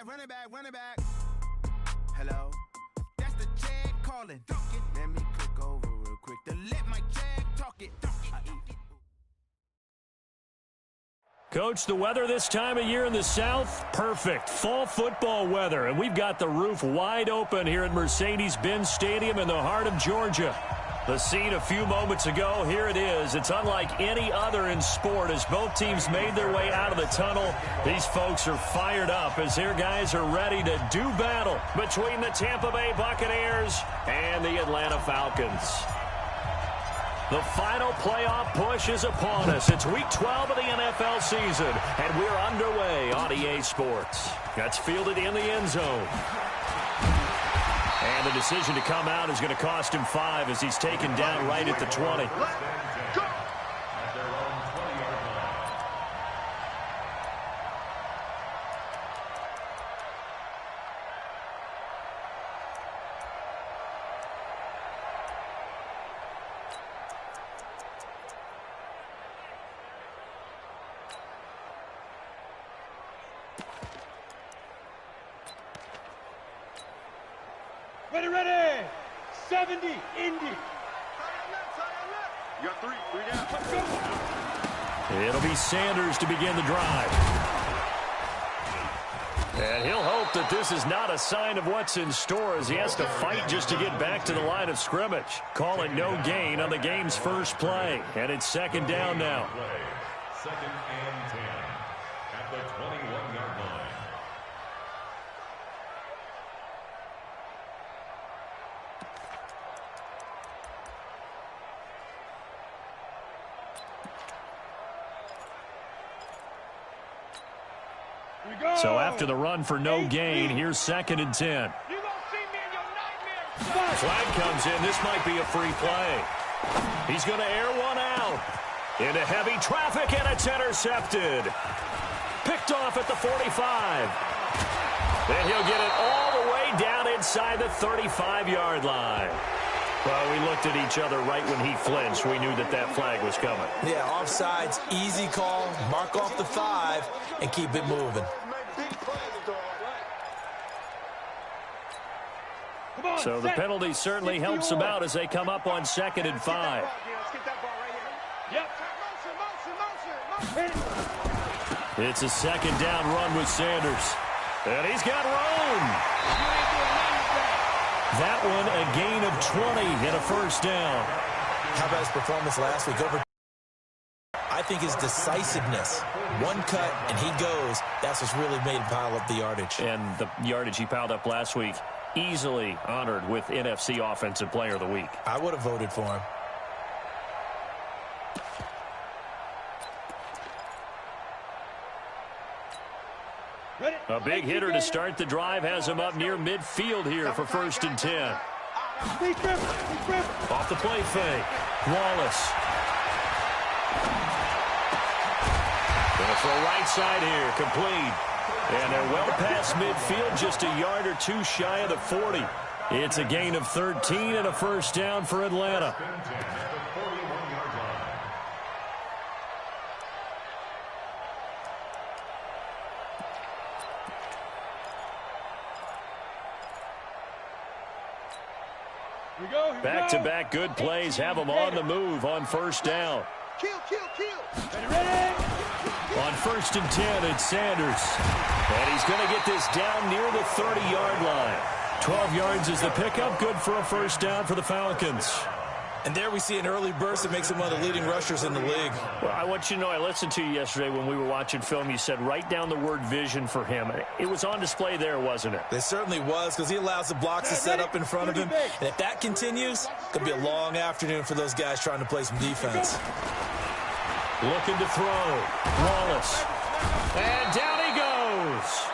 Run it back. Hello? That's the Jag calling. Let me click over real quick to let my Jag talk it. Coach, the weather this time of year in the South, perfect. Fall football weather, and we've got the roof wide open here at Mercedes-Benz Stadium in the heart of Georgia. The scene a few moments ago, here it is. It's unlike any other in sport as both teams made their way out of the tunnel. These folks are fired up as their guys are ready to do battle between the Tampa Bay Buccaneers and the Atlanta Falcons. The final playoff push is upon us. It's Week 12 of the NFL season, and we're underway on EA Sports. That's fielded in the end zone. And the decision to come out is going to cost him 5 as he's taken down right at the 20. Ready. 70, Indy. You got three down. It'll be Sanders to begin the drive. And he'll hope that this is not a sign of what's in store as he has to fight just to get back to the line of scrimmage. Call it no gain on the game's first play. And it's second down now. Second and 10 at the 21-yard line. So after the run for no gain, here's second and 10. Flag comes in. This might be a free play. He's going to air one out. Into heavy traffic, and it's intercepted. Picked off at the 45. And he'll get it all the way down inside the 35-yard line. Well, we looked at each other right when he flinched. We knew that that flag was coming. Yeah, offsides, easy call. Mark off the 5 and keep it moving. So the penalty certainly helps them out as they come up on second and 5. It's a second down run with Sanders. And he's got room. That one a gain of 20 and a first down. How about his performance last week over? I think his decisiveness. One cut and he goes. That's what's really made him pile up the yardage. And the yardage he piled up last week, easily honored with NFC Offensive Player of the Week. I would have voted for him. A big hitter to start the drive has him up near midfield here for first and 10. Off the play fake. Wallace. Gonna throw right side here. Complete. And they're well past midfield, just a yard or two shy of the 40. It's a gain of 13 and a first down for Atlanta. Back-to-back good plays have them on the move on first down. Kill. Ready. On first and 10, it's Sanders. And he's going to get this down near the 30-yard line. 12 yards is the pickup. Good for a first down for the Falcons. And there we see an early burst that makes him one of the leading rushers in the league. Well, I want you to know, I listened to you yesterday when we were watching film. You said write down the word vision for him. It was on display there, wasn't it? It certainly was, because he allows the blocks to set up in front of him. And if that continues, it's going to be a long afternoon for those guys trying to play some defense. Looking to throw. Wallace. And down he goes.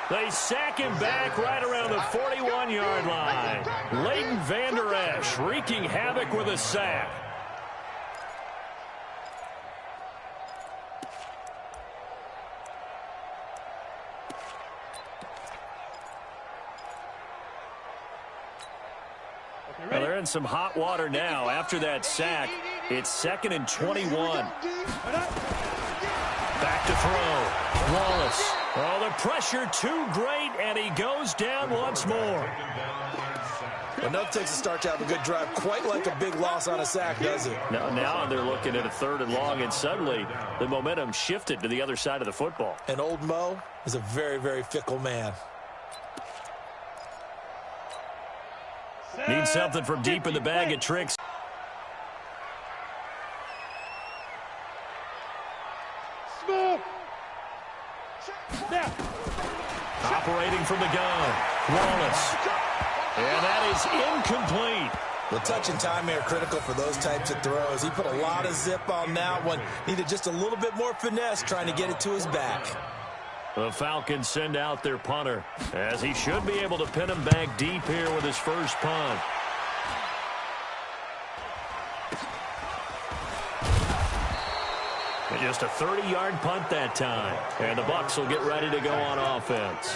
They sack him back right around the 41-yard line. Leighton Vander Esch wreaking havoc with a sack. Well, they're in some hot water now. After that sack, it's second and 21. Back to throw. Wallace. Oh, the pressure too great, and he goes down once more. Enough takes a start to have a good drive, quite like a big loss on a sack, does it? Now they're looking at a 3rd and long, and suddenly the momentum shifted to the other side of the football. And old Mo is a very, very fickle man. Needs something from deep in the bag of tricks. Smoke. Now. Operating from the gun, Wallace. And that is incomplete. Well, touch and time are critical for those types of throws. He put a lot of zip on that one. Needed just a little bit more finesse trying to get it to his back. The Falcons send out their punter, as he should be able to pin him back deep here with his first punt. And just a 30-yard punt that time. And the Bucs will get ready to go on offense.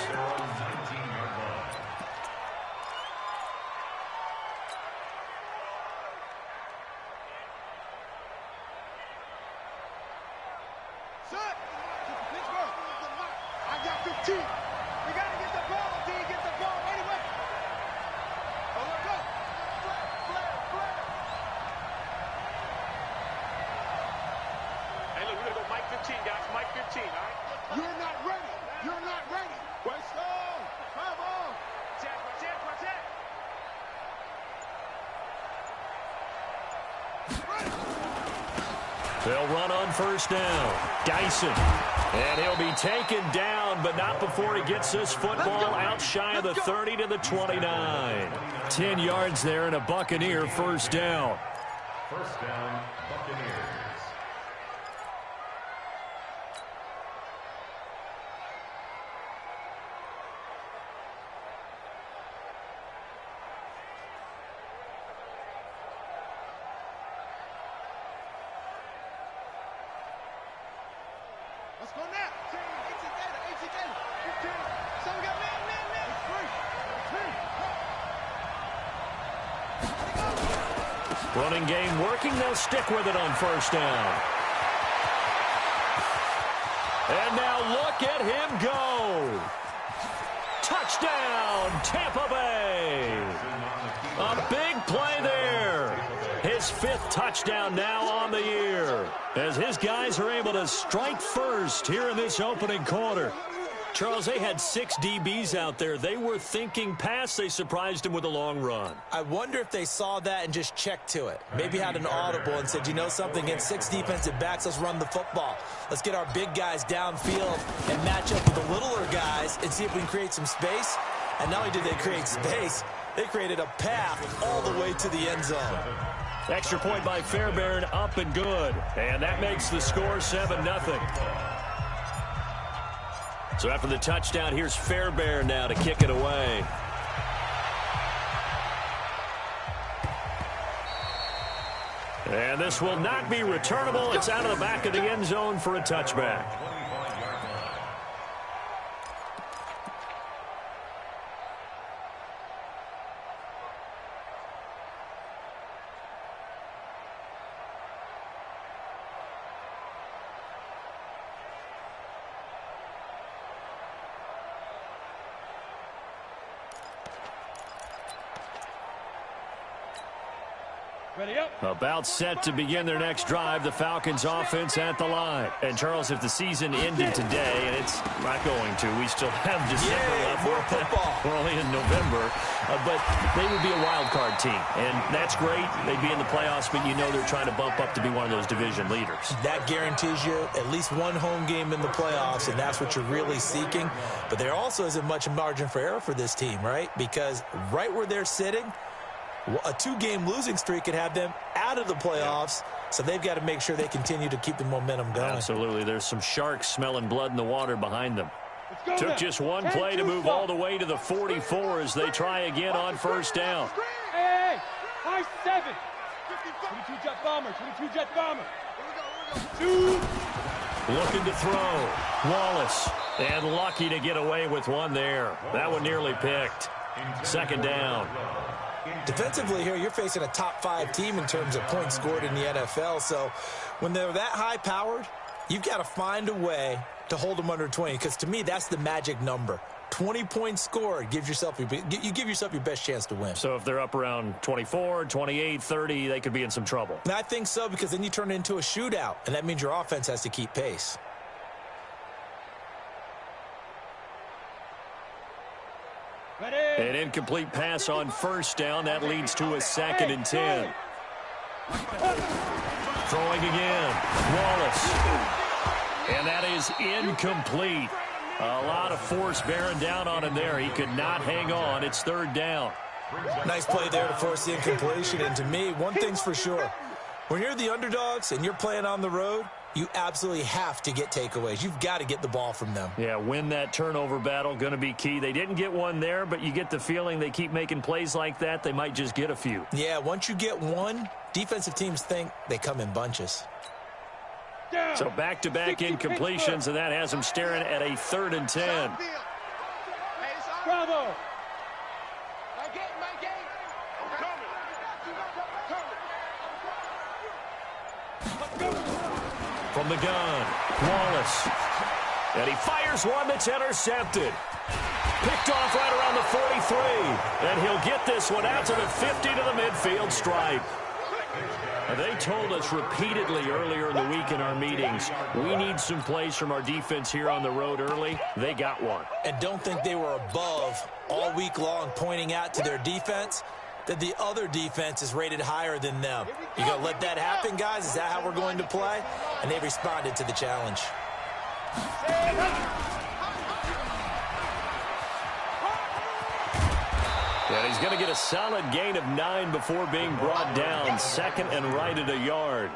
They'll run on first down. Dyson. And he'll be taken down, but not before he gets this football out shy of the 30 to the 29. 10 yards there and a Buccaneer first down. First down, Buccaneers. Let's go now. So we got man. Running game working. They'll stick with it on first down. And now look at him go. Touchdown, Tampa Bay. A big play there. His 5th touchdown now on the year, as his guys are able to strike first here in this opening quarter. Charles, they had 6 DBs out there. They were thinking pass. They surprised him with a long run. I wonder if they saw that and just checked to it. Maybe had an audible and said, you know something, against 6 defensive backs, let's run the football. Let's get our big guys downfield and match up with the littler guys and see if we can create some space. And not only did they create space, they created a path all the way to the end zone. Extra point by Fairbairn, up and good. And that makes the score 7-0. So after the touchdown, here's Fairbairn now to kick it away. And this will not be returnable. It's out of the back of the end zone for a touchback. About set to begin their next drive, the Falcons offense at the line. And Charles, if the season ended today, and it's not going to, we still have December left. More football. We're only in November, but they would be a wild card team, and that's great. They'd be in the playoffs, but you know they're trying to bump up to be one of those division leaders. That guarantees you at least one home game in the playoffs, and that's what you're really seeking. But there also isn't much margin for error for this team, right? Because right where they're sitting, a 2-game losing streak could have them out of the playoffs, so they've got to make sure they continue to keep the momentum going. Absolutely. There's some sharks smelling blood in the water behind them. Took just one play to move all the way to the 44 as they try again on first down. Hey, high 7. 22 jet bomber, 22 jet bomber. 2. Looking to throw. Wallace. And lucky to get away with one there. That one nearly picked. Second down. Defensively here, you're facing a top-5 team in terms of points scored in the NFL. So when they're that high-powered, you've got to find a way to hold them under 20, because to me, that's the magic number. 20 points scored, you give yourself your best chance to win. So if they're up around 24, 28, 30, they could be in some trouble. And I think so, because then you turn it into a shootout, and that means your offense has to keep pace. An incomplete pass on first down. That leads to a 2nd and 10. Throwing again. Wallace. And that is incomplete. A lot of force bearing down on him there. He could not hang on. It's 3rd down. Nice play there to force the incompletion. And to me, one thing's for sure. When you're the underdogs and you're playing on the road, you absolutely have to get takeaways. You've got to get the ball from them. Yeah, win that turnover battle, going to be key. They didn't get one there, but you get the feeling they keep making plays like that, they might just get a few. Yeah, once you get one, defensive teams think they come in bunches. So back-to-back incompletions, and that has them staring at a 3rd and 10. Bravo! From the gun, Wallace. And he fires one that's intercepted. Picked off right around the 43. And he'll get this one out to the 50 to the midfield stripe. They told us repeatedly earlier in the week in our meetings, we need some plays from our defense here on the road early. They got one. And don't think they were above all week long, pointing out to their defense that the other defense is rated higher than them. You going to let that happen, guys? Is that how we're going to play? And they responded to the challenge. And he's going to get a solid gain of 9 before being brought down. 2nd and right at a yard.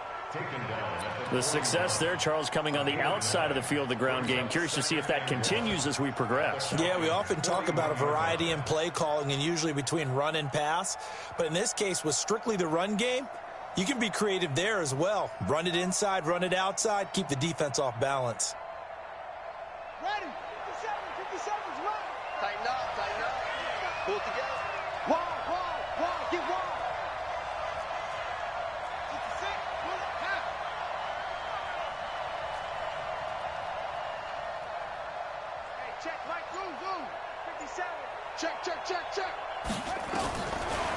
The success there, Charles, coming on the outside of the field, the ground game. Curious to see if that continues as we progress. Yeah, we often talk about a variety in play calling and usually between run and pass. But in this case, with strictly the run game, you can be creative there as well. Run it inside, run it outside, keep the defense off balance. Ready? 57, 57's right. Tighten up, pull together. Wide, get wide. 56, pull it, half. Hey, check, Mike, zoom. 57. Check.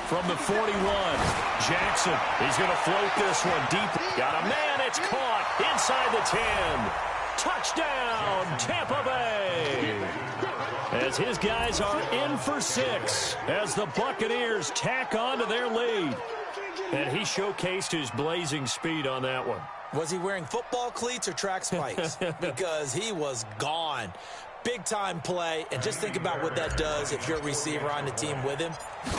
From the 41, Jackson. He's going to float this one deep. Got a man. It's caught inside the 10. Touchdown, Tampa Bay. As his guys are in for 6 as the Buccaneers tack on to their lead. And he showcased his blazing speed on that one. Was he wearing football cleats or track spikes? Because he was gone. Big-time play, and just think about what that does if you're a receiver on the team with him.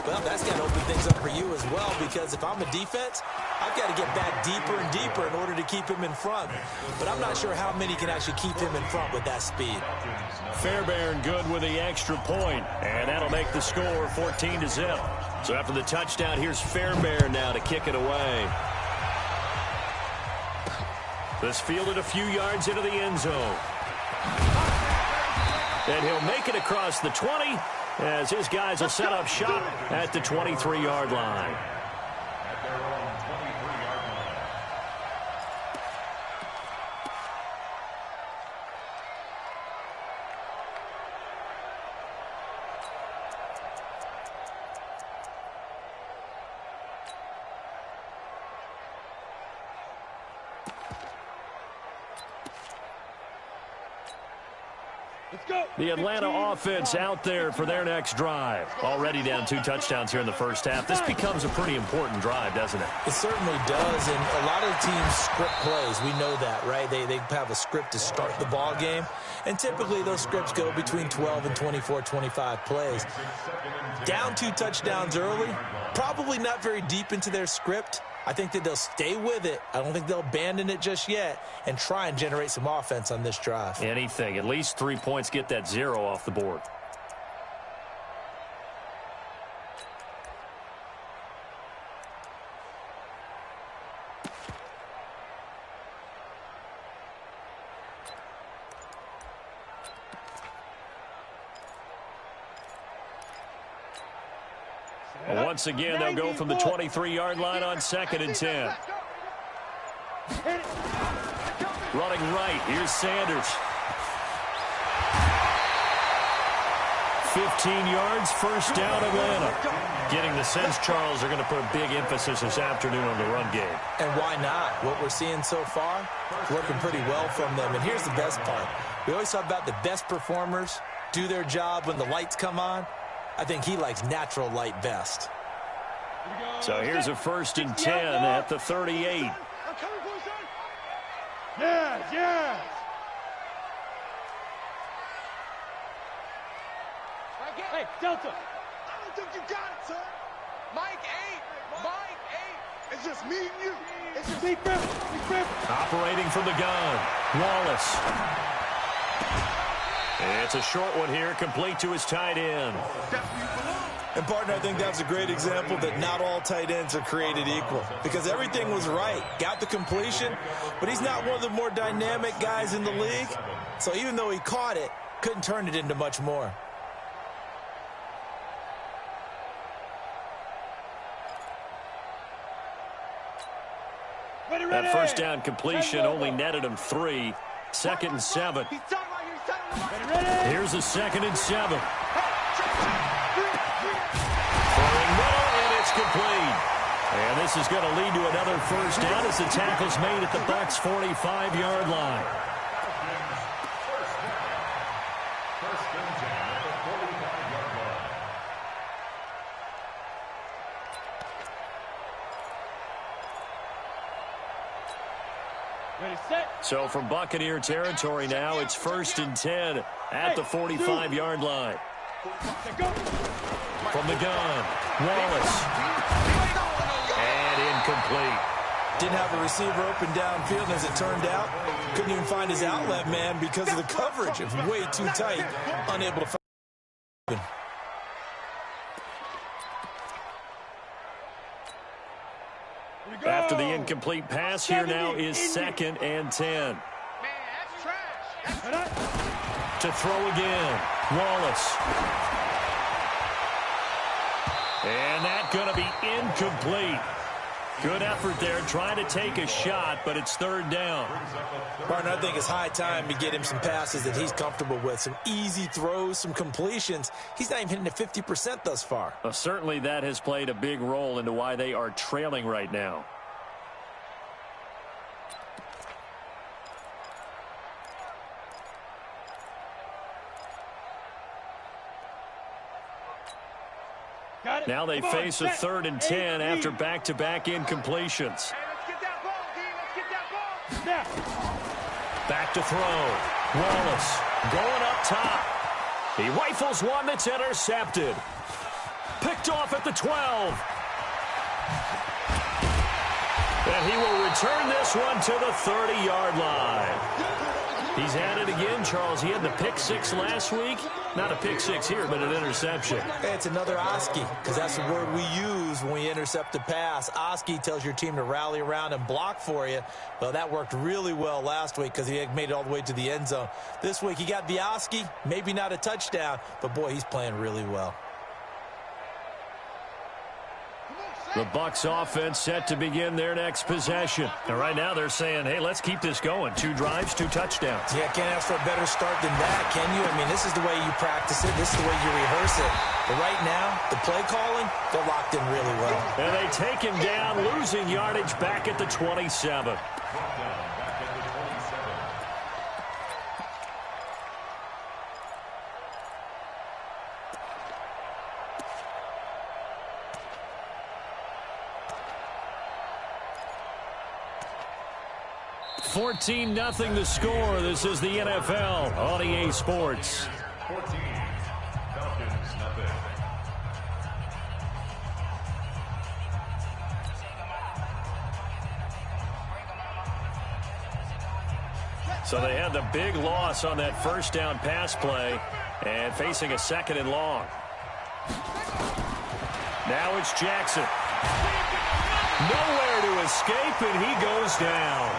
Well, that's got to open things up for you as well, because if I'm a defense, I've got to get back deeper and deeper in order to keep him in front. But I'm not sure how many can actually keep him in front with that speed. Fairbairn good with the extra point, and that'll make the score 14-0. So after the touchdown, here's Fairbairn now to kick it away. This fielded a few yards into the end zone. And he'll make it across the 20 as his guys will set up shop at the 23-yard line. The Atlanta offense out there for their next drive. Already down 2 touchdowns here in the first half. This becomes a pretty important drive, doesn't it? It certainly does, and a lot of teams script plays. We know that, right? They have a script to start the ball game, and typically those scripts go between 12 and 24, 25 plays. Down 2 touchdowns early, probably not very deep into their script. I think that they'll stay with it. I don't think they'll abandon it just yet and try and generate some offense on this drive. Anything. At least 3 points, get that 0 off the board. Once again, they'll go from the 23-yard line on 2nd and 10. Running right, here's Sanders. 15 yards, first down Atlanta. Getting the sense, Charles, they're going to put a big emphasis this afternoon on the run game. And why not? What we're seeing so far, working pretty well from them. And here's the best part. We always talk about the best performers do their job when the lights come on. I think he likes natural light best. So here's a 1st and 10 at the 38. Yes. Hey, Delta. I don't think you got it, son. Mike 8. It's just me and you. It's just Big Rip. Operating from the gun, Wallace. It's a short one here, complete to his tight end. And, partner, I think that's a great example that not all tight ends are created equal because everything was right. Got the completion, but he's not one of the more dynamic guys in the league. So even though he caught it, couldn't turn it into much more. That first down completion only netted him 3. 2nd and 7. Here's a 2nd and 7. Throwing middle, and it's complete. And this is going to lead to another first down as the tackle's made at the Bucs' 45-yard line. First and 10 at the 45-yard line. Ready, set. So from Buccaneer territory now, it's 1st and 10 at the 45-yard line. From the gun, Wallace. And incomplete. Didn't have a receiver open downfield, and as it turned out, couldn't even find his outlet man because of the coverage. It was way too tight, unable to find. After the incomplete pass, here now is 2nd and 10. To throw again, Wallace. And that's going to be incomplete. Good effort there, trying to take a shot, but it's 3rd down. Martin, I think it's high time to get him some passes that he's comfortable with, some easy throws, some completions. He's not even hitting the 50% thus far. Well, certainly that has played a big role into why they are trailing right now. Now they face a 3rd and 10 after back-to-back incompletions. Back to throw. Wallace going up top. He rifles one that's intercepted. Picked off at the 12. And he will return this one to the 30-yard line. He's at it again, Charles. He had the pick 6 last week. Not a pick 6 here, but an interception. Hey, it's another Oski, because that's the word we use when we intercept a pass. Oski tells your team to rally around and block for you. Well, that worked really well last week because he had made it all the way to the end zone. This week, he got the Oski, maybe not a touchdown, but, boy, he's playing really well. The Bucs offense set to begin their next possession. And right now they're saying, hey, let's keep this going. 2 drives, 2 touchdowns. Yeah, can't ask for a better start than that, can you? I mean, this is the way you practice it. This is the way you rehearse it. But right now, the play calling, they're locked in really well. And they take him down, losing yardage back at the 27. $14-0 the score. This is the NFL on EA Sports. 14, Falcons, nothing. So they had the big loss on that first down pass play and facing a 2nd and long. Now it's Jackson. Nowhere to escape, and he goes down.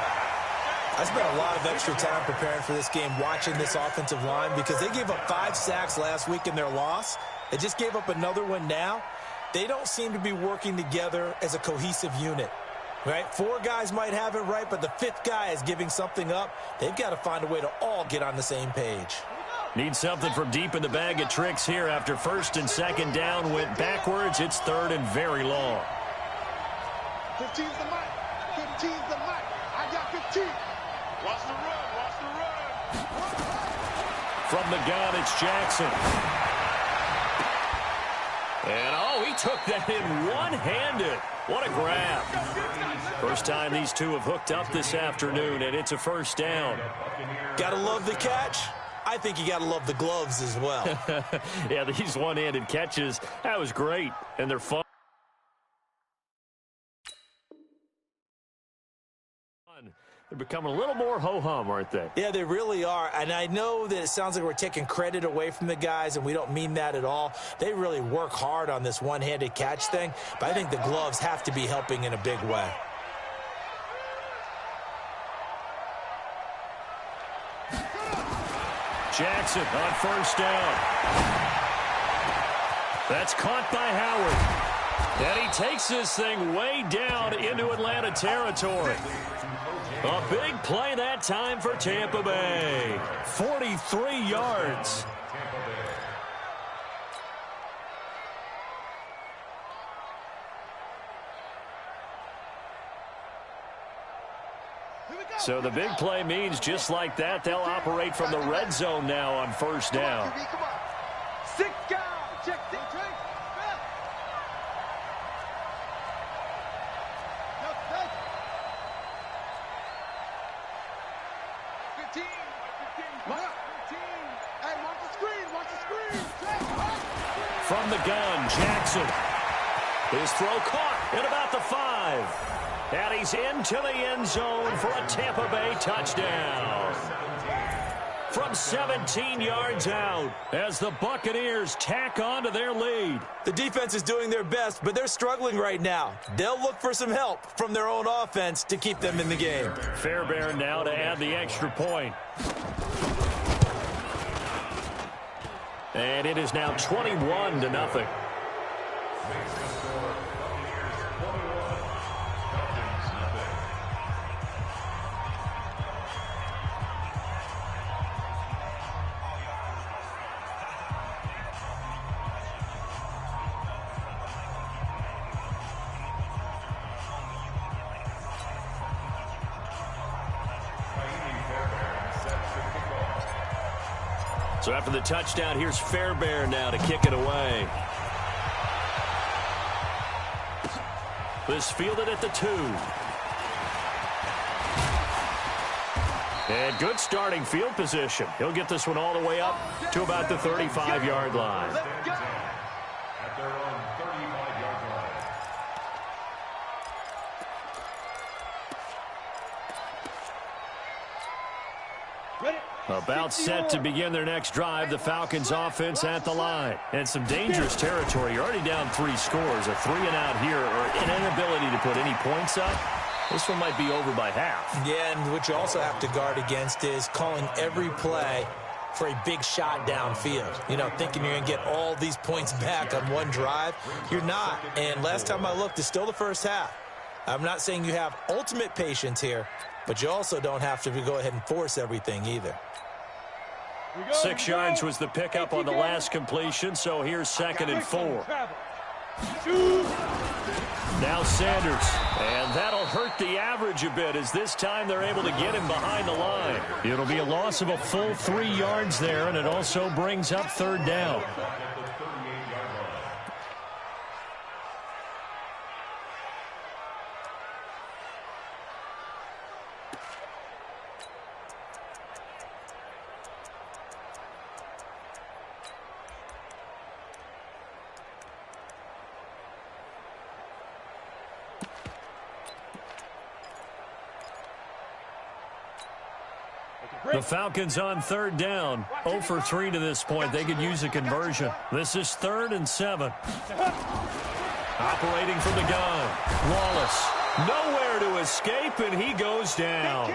I spent a lot of extra time preparing for this game, watching this offensive line, because they gave up 5 sacks last week in their loss. They just gave up another one now. They don't seem to be working together as a cohesive unit, right? 4 guys might have it right, but the 5th guy is giving something up. They've got to find a way to all get on the same page. Need something from deep in the bag of tricks here after first and second down went backwards. It's third and very long. 15's the mic. 15's the mic. I got 15. Watch the run. Watch the run. From the gun, it's Jackson. And, oh, he took that in one-handed. What a grab. First time these two have hooked up this afternoon, and it's a first down. Gotta love the catch. I think you gotta love the gloves as well. Yeah, these one-handed catches, that was great, and they're fun. They're becoming a little more ho-hum, aren't they? Yeah, they really are. And I know that it sounds like we're taking credit away from the guys, and we don't mean that at all. They really work hard on this one-handed catch thing, but I think the gloves have to be helping in a big way. Jackson on first down. That's caught by Howard. And he takes this thing way down into Atlanta territory. A big play that time for Tampa Bay. 43 yards. So the big play means just like that, they'll operate from the red zone now on first down. 6 guys. Check. From the gun, Jackson. His throw caught at about the 5. And he's into the end zone for a Tampa Bay touchdown. From 17 yards out as the Buccaneers tack on to their lead. The defense is doing their best, but they're struggling right now. They'll look for some help from their own offense to keep them in the game. Fairbairn now to add the extra point. And it is now 21-0. So after the touchdown, here's Fairbairn now to kick it away. This fielded at the 2. And good starting field position. He'll get this one all the way up to about the 35-yard line. At their own 35-yard line. About set to begin their next drive, the Falcons offense at the line. And some dangerous territory. You're already down 3 scores. A 3-and-out here or an inability to put any points up. This one might be over by half. Yeah, and what you also have to guard against is calling every play for a big shot downfield. You know, thinking you're going to get all these points back on one drive. You're not. And last time I looked, it's still the first half. I'm not saying you have ultimate patience here, but you also don't have to go ahead and force everything either. 6 yards was the pickup on the last completion, so here's 2nd and 4. Now Sanders, and that'll hurt the average a bit as this time they're able to get him behind the line. It'll be a loss of a full 3 yards there, and it also brings up 3rd down. The Falcons on 3rd down. 0 for 3 to this point. They could use a conversion. This is 3rd and 7. Operating from the gun. Wallace. Nowhere to escape, and he goes down.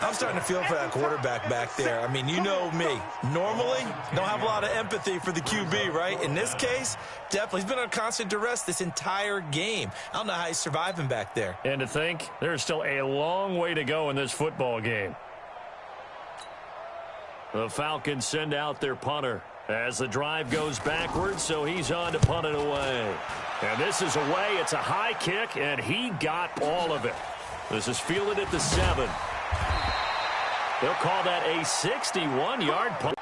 I'm starting to feel for that quarterback back there. I mean, you know me. Normally, don't have a lot of empathy for the QB, right? In this case, definitely. He's been on constant duress this entire game. I don't know how he's surviving back there. And to think, there's still a long way to go in this football game. The Falcons send out their punter as the drive goes backwards, so he's on to punt it away. And this is away. It's a high kick, and he got all of it. This is fielded at the 7. They'll call that a 61-yard punt.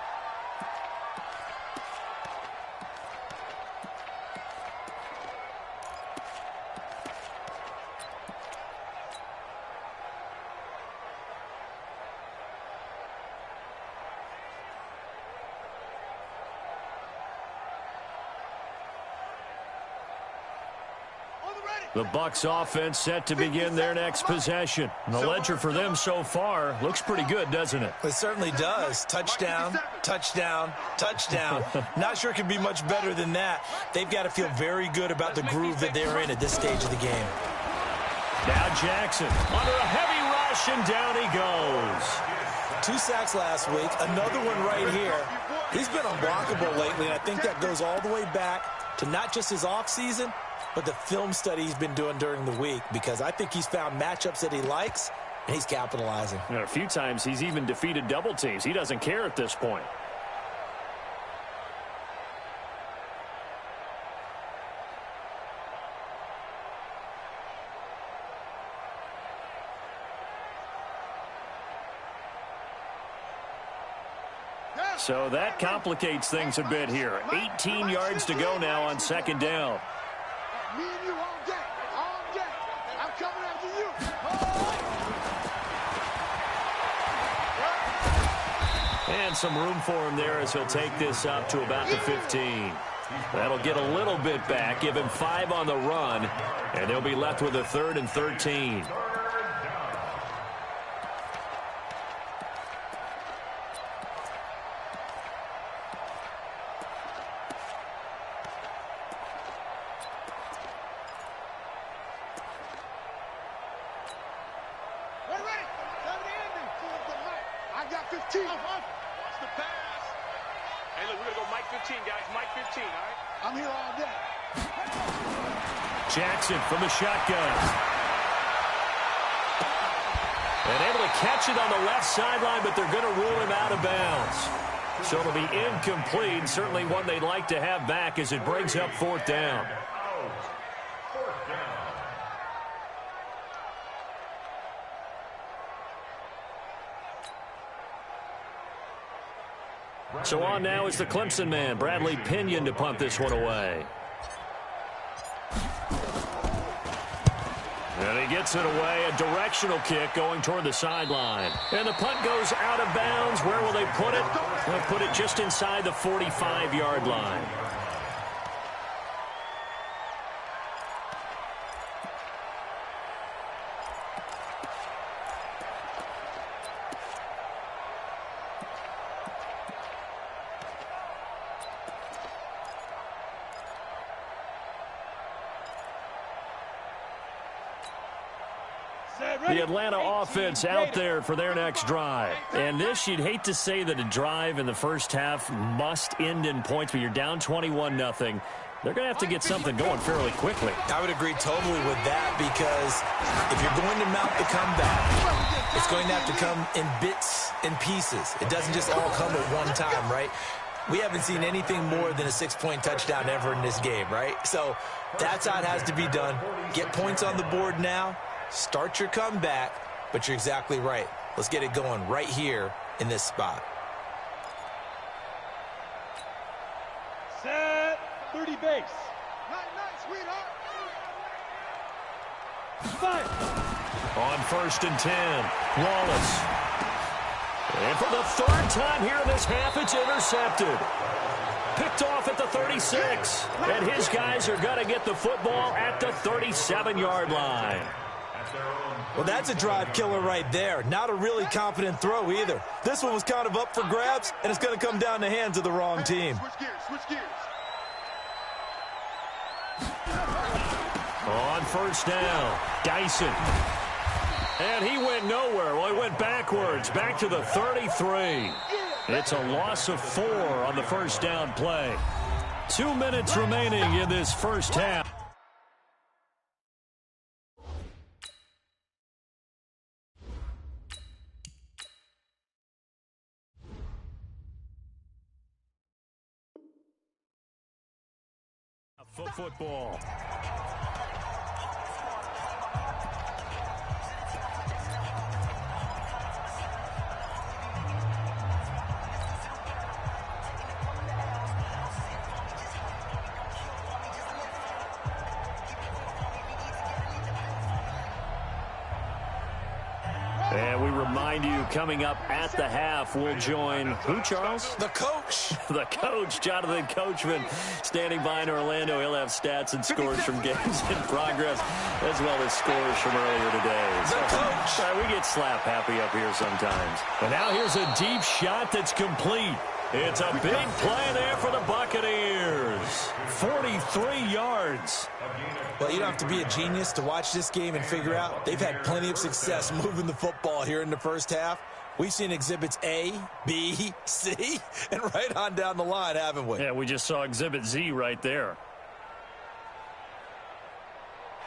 The Bucs offense set to begin their next possession. The ledger for them so far looks pretty good, doesn't it? It certainly does. Touchdown, touchdown, touchdown. Not sure it can be much better than that. They've got to feel very good about the groove that they're in at this stage of the game. Now Jackson under a heavy rush, and down he goes. 2 sacks last week, another one right here. He's been unblockable lately, and I think that goes all the way back to not just his offseason, but the film study he's been doing during the week, because I think he's found matchups that he likes, and he's capitalizing. And a few times he's even defeated double teams. He doesn't care at this point. So that complicates things a bit here. 18 yards to go now on second down. Me and you all day. All day. I'm coming after you. And some room for him there as he'll take this up to about the 15. That'll get a little bit back, give him 5 on the run, and they'll be left with a 3rd and 13. I got 15. Watch the pass. Hey, look, we're going to go Mike 15, guys. Mike 15, all right? I'm here all day. Jackson from the shotgun. And able to catch it on the left sideline, but they're going to rule him out of bounds. So it'll be incomplete. Certainly one they'd like to have back as it brings up 4th down. So on now is the Clemson man, Bradley Pinion, to punt this one away. And he gets it away, a directional kick going toward the sideline. And the punt goes out of bounds. Where will they put it? They'll put it just inside the 45-yard line. The Atlanta offense out there for their next drive. And this, you'd hate to say that a drive in the first half must end in points, but you're down 21-0. They're going to have to get something going fairly quickly. I would agree totally with that, because if you're going to mount the comeback, it's going to have to come in bits and pieces. It doesn't just all come at one time, right? We haven't seen anything more than a 6-point touchdown ever in this game, right? So that's how it has to be done. Get points on the board now. Start your comeback, but you're exactly right. Let's get it going right here in this spot. Set 30 base. Night, sweetheart. Fire. On 1st and 10, Wallace. And for the 3rd time here in this half, it's intercepted. Picked off at the 36. And his guys are going to get the football at the 37-yard line. Well, that's a drive killer right there. Not a really confident throw either. This one was kind of up for grabs, and it's going to come down the hands of the wrong team. Switch gears. On 1st down, Dyson. And he went nowhere. Well, he went backwards, back to the 33. It's a loss of 4 on the 1st down play. 2 minutes remaining in this first half. football. And we remind you, coming up at the half, we'll join who, Charles? The coach. The coach, Jonathan Coachman, standing by in Orlando. He'll have stats and scores from games in progress, as well as scores from earlier today. The coach. We get slap happy up here sometimes. But now here's a deep shot that's complete. It's a big play there for the Buccaneers. 43 yards. Well, you don't have to be a genius to watch this game and figure out they've had plenty of success moving the football here in the first half. We've seen exhibits A, B, C, and right on down the line, haven't we? Yeah, we just saw exhibit Z right there.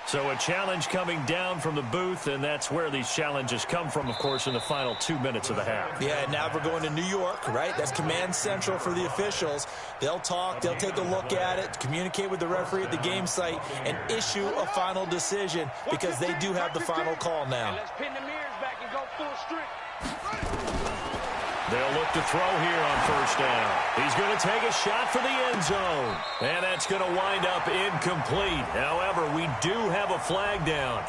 So a challenge coming down from the booth, and that's where these challenges come from, of course, in the final 2 minutes of the half. Yeah, and now we're going to New York, right? That's command central for the officials. They'll talk, they'll take a look at it, communicate with the referee at the game site, and issue a final decision because they do have the final call now. Let's pin the mirrors back and go full strength. They'll look to throw here on first down. He's going to take a shot for the end zone. And that's going to wind up incomplete. However, we do have a flag down.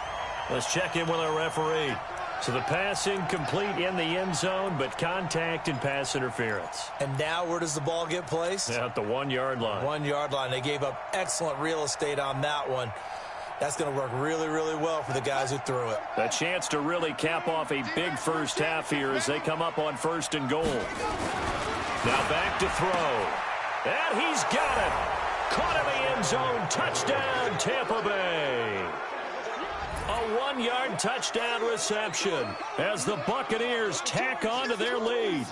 Let's check in with our referee. So the pass incomplete in the end zone, but contact and pass interference. And now where does the ball get placed? At the 1 yard line. 1 yard line. They gave up excellent real estate on that one. That's going to work really, really well for the guys who threw it. A chance to really cap off a big first half here as they come up on first and goal. Now back to throw. And he's got it. Caught in the end zone. Touchdown, Tampa Bay. A 1 yard touchdown reception as the Buccaneers tack on to their lead.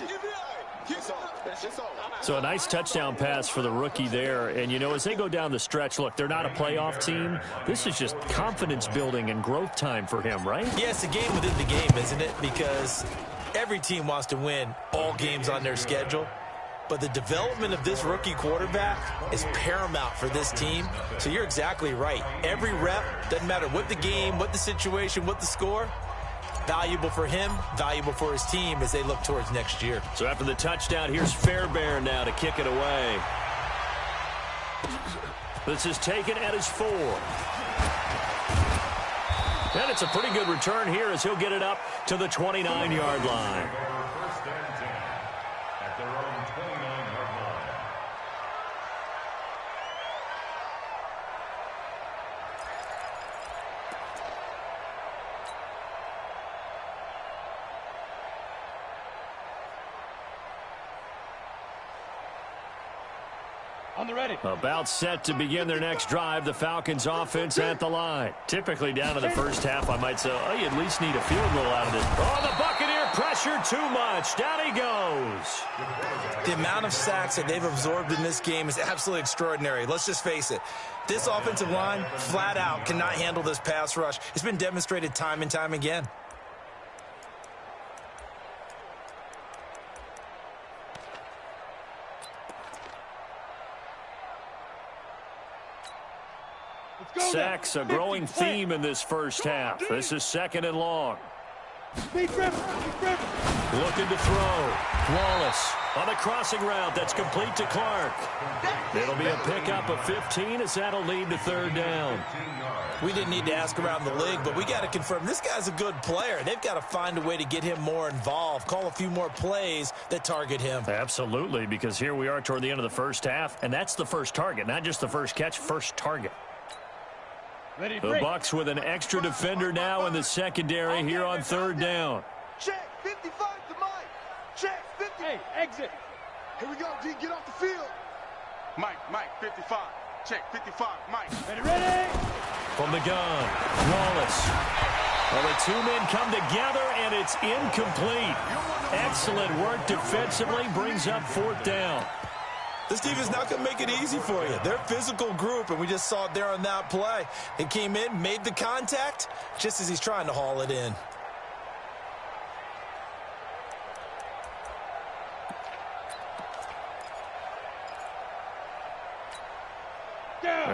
So a nice touchdown pass for the rookie there. And, you know, as they go down the stretch, look, they're not a playoff team. This is just confidence building and growth time for him, right? Yeah, it's a game within the game, isn't it? Because every team wants to win all games on their schedule. But the development of this rookie quarterback is paramount for this team. So you're exactly right. Every rep, doesn't matter what the game, what the situation, what the score, valuable for him, valuable for his team as they look towards next year. So after the touchdown, here's Fairbairn now to kick it away. This is taken at his 4. And it's a pretty good return here as he'll get it up to the 29-yard line. First and 10 at their own 29-yard line. On the ready. About set to begin their next drive, the Falcons offense at the line. Typically down in the first half, I might say, oh, you at least need a field goal out of this. Oh, the Buccaneer pressure too much. Down he goes. The amount of sacks that they've absorbed in this game is absolutely extraordinary. Let's just face it. This offensive line, flat out, cannot handle this pass rush. It's been demonstrated time and time again. Sacks, a growing theme in this first half. This is second and long. Speed River. Looking to throw. Wallace on the crossing route. That's complete to Clark. It'll be a pickup of 15 as that'll lead to third down. We didn't need to ask around the league, but we got to confirm this guy's a good player. They've got to find a way to get him more involved, call a few more plays that target him. Absolutely, because here we are toward the end of the first half, and that's the first target, not just the first catch, first target. Ready, The Bucs with an extra defender now in the secondary here on third down. Check, 55 to Mike. Check, 50. Hey, exit. Here we go, D, get off the field. Mike, 55. Check, 55, Mike. Ready. From the gun, Wallace. Well, the two men come together, and it's incomplete. Excellent work defensively, brings up fourth down. This team is not going to make it easy for you. They're a physical group, and we just saw it there on that play. He came in, made the contact, just as he's trying to haul it in.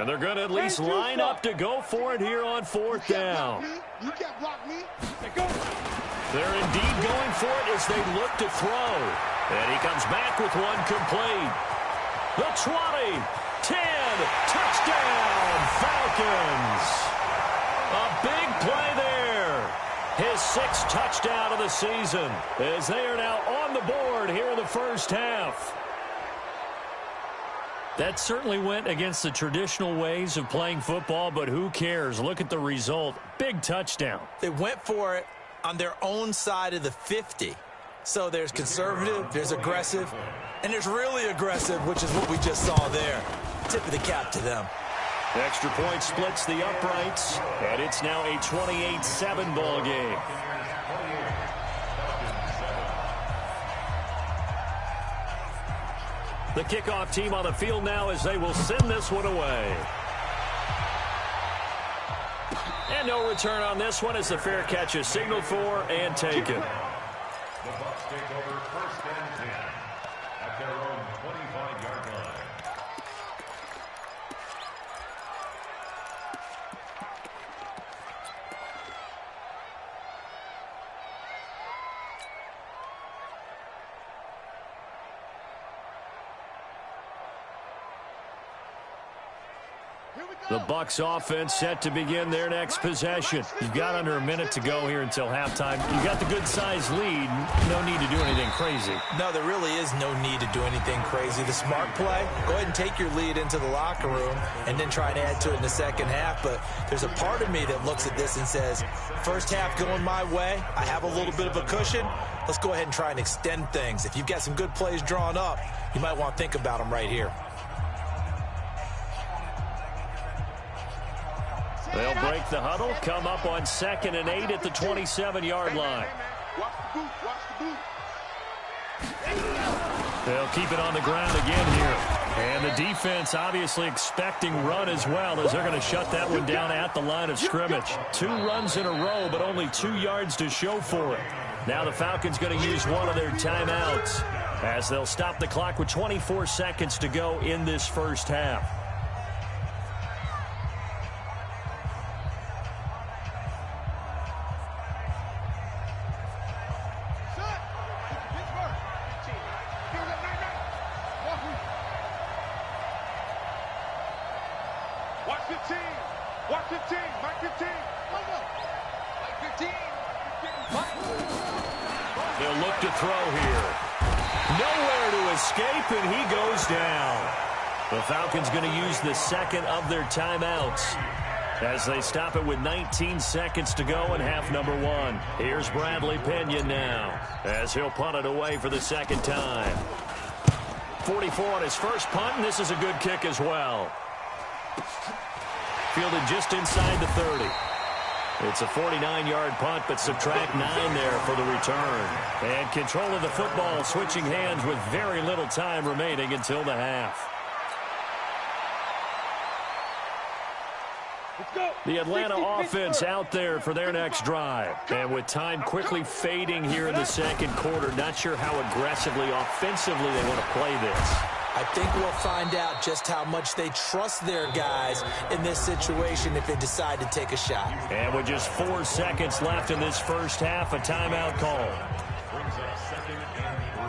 And they're going to at least line up to go for it here on fourth down. You can't block me. They're indeed going for it as they look to throw. And he comes back with one complete. The 20, 10, touchdown, Falcons. A big play there. His 6th touchdown of the season as they are now on the board here in the first half. That certainly went against the traditional ways of playing football, but who cares? Look at the result. Big touchdown. They went for it on their own side of the 50. So there's conservative, there's aggressive, and there's really aggressive, which is what we just saw there. Tip of the cap to them. Extra point splits the uprights, and it's now a 28-7 ball game. The kickoff team on the field now as they will send this one away. And no return on this one as the fair catch is signaled for and taken. The Bucs take over 1st and 10 at their own 25-yard line. The Bucs offense set to begin their next possession. You've got under a minute to go here until halftime. You've got the good-sized lead. No need to do anything crazy. No, there really is no need to do anything crazy. The smart play, go ahead and take your lead into the locker room and then try and add to it in the second half. But there's a part of me that looks at this and says, first half going my way, I have a little bit of a cushion. Let's go ahead and try and extend things. If you've got some good plays drawn up, you might want to think about them right here. They'll break the huddle, come up on 2nd and 8 at the 27-yard line. Watch the boot. Watch the boot. They'll keep it on the ground again here. And the defense obviously expecting run as well as they're going to shut that one down at the line of scrimmage. 2 runs in a row, but only 2 yards to show for it. Now the Falcons going to use one of their timeouts as they'll stop the clock with 24 seconds to go in this first half. They'll look to throw here. Nowhere to escape, and he goes down. The Falcons going to use the 2nd of their timeouts as they stop it with 19 seconds to go in half number 1. Here's Bradley Pena now as he'll punt it away for the 2nd time. 44 on his first punt, and this is a good kick as well. Fielded just inside the 30. It's a 49-yard punt, but subtract 9 there for the return. And control of the football switching hands with very little time remaining until the half. The Atlanta offense out there for their next drive. And with time quickly fading here in the 2nd quarter, not sure how aggressively, offensively they want to play this. I think we'll find out just how much they trust their guys in this situation if they decide to take a shot. And with just 4 seconds left in this first half, a timeout call. Brings up 2nd and 3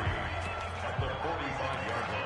at the 45-yard line.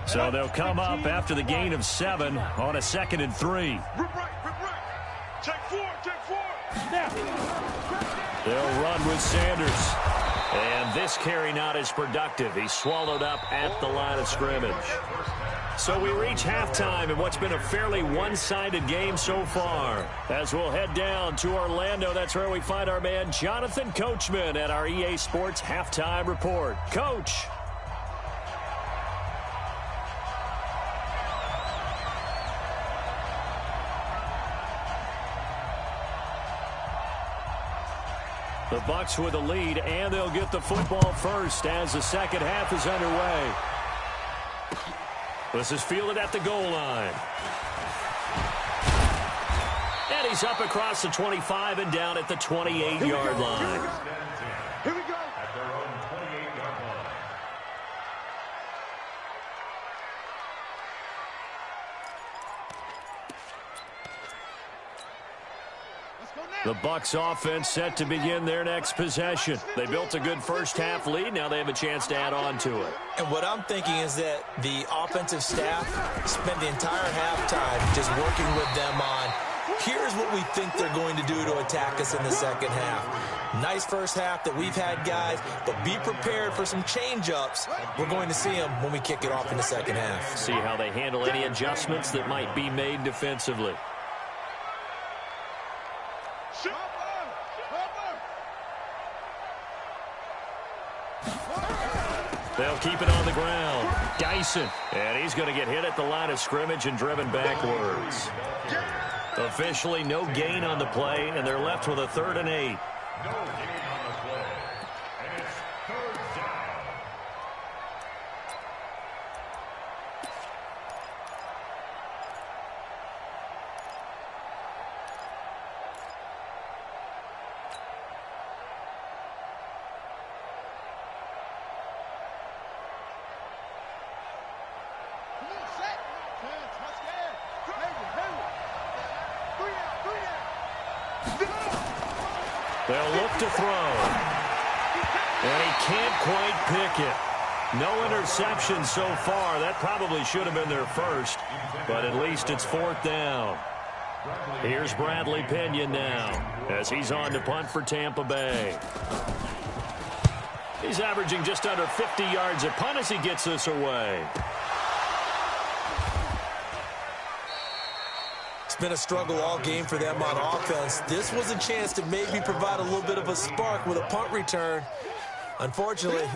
So they'll come up after the gain of 7 on a 2nd and 3. Rip right. Take 4. They'll run with Sanders. And this carry not as productive. He's swallowed up at the line of scrimmage. So we reach halftime in what's been a fairly one-sided game so far. As we'll head down to Orlando, that's where we find our man Jonathan Coachman at our EA Sports Halftime Report. Coach. The Bucs with a lead, and they'll get the football first as the second half is underway. This is fielded at the goal line. And he's up across the 25 and down at the 28-yard line. Here we go. At their own 28-yard line. The Bucs offense set to begin their next possession. They built a good first-half lead. Now they have a chance to add on to it. And what I'm thinking is that the offensive staff spent the entire halftime just working with them on, here's what we think they're going to do to attack us in the second half. Nice first half that we've had, guys, but be prepared for some change-ups. We're going to see them when we kick it off in the second half. See how they handle any adjustments that might be made defensively. They'll keep it on the ground. Dyson, and he's going to get hit at the line of scrimmage and driven backwards. Officially no gain on the play, and they're left with a 3rd and 8. No gain on the play. And it's 3rd down. They'll look to throw. And he can't quite pick it. No interception so far. That probably should have been their first, but at least it's 4th down. Here's Bradley Pinion now as he's on to punt for Tampa Bay. He's averaging just under 50 yards a punt as he gets this away. It's been a struggle all game for them on offense. This was a chance to maybe provide a little bit of a spark with a punt return. Unfortunately,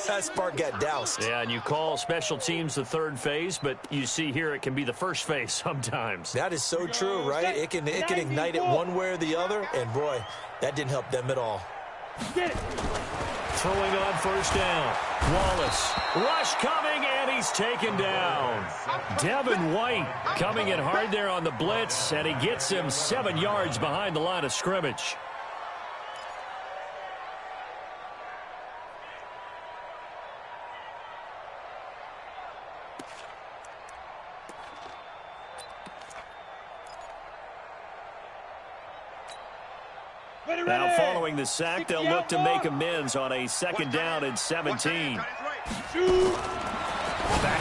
that spark got doused. Yeah, and you call special teams the 3rd phase, but you see here it can be the 1st phase sometimes. That is so true, right? It can ignite it one way or the other, and boy, that didn't help them at all. Get it. Throwing on 1st down. Wallace. Rush coming, and he's taken down. Devin White coming in hard there on the blitz, and he gets him 7 yards behind the line of scrimmage. Now following the sack, they'll look to make amends on a 2nd down and 17. Back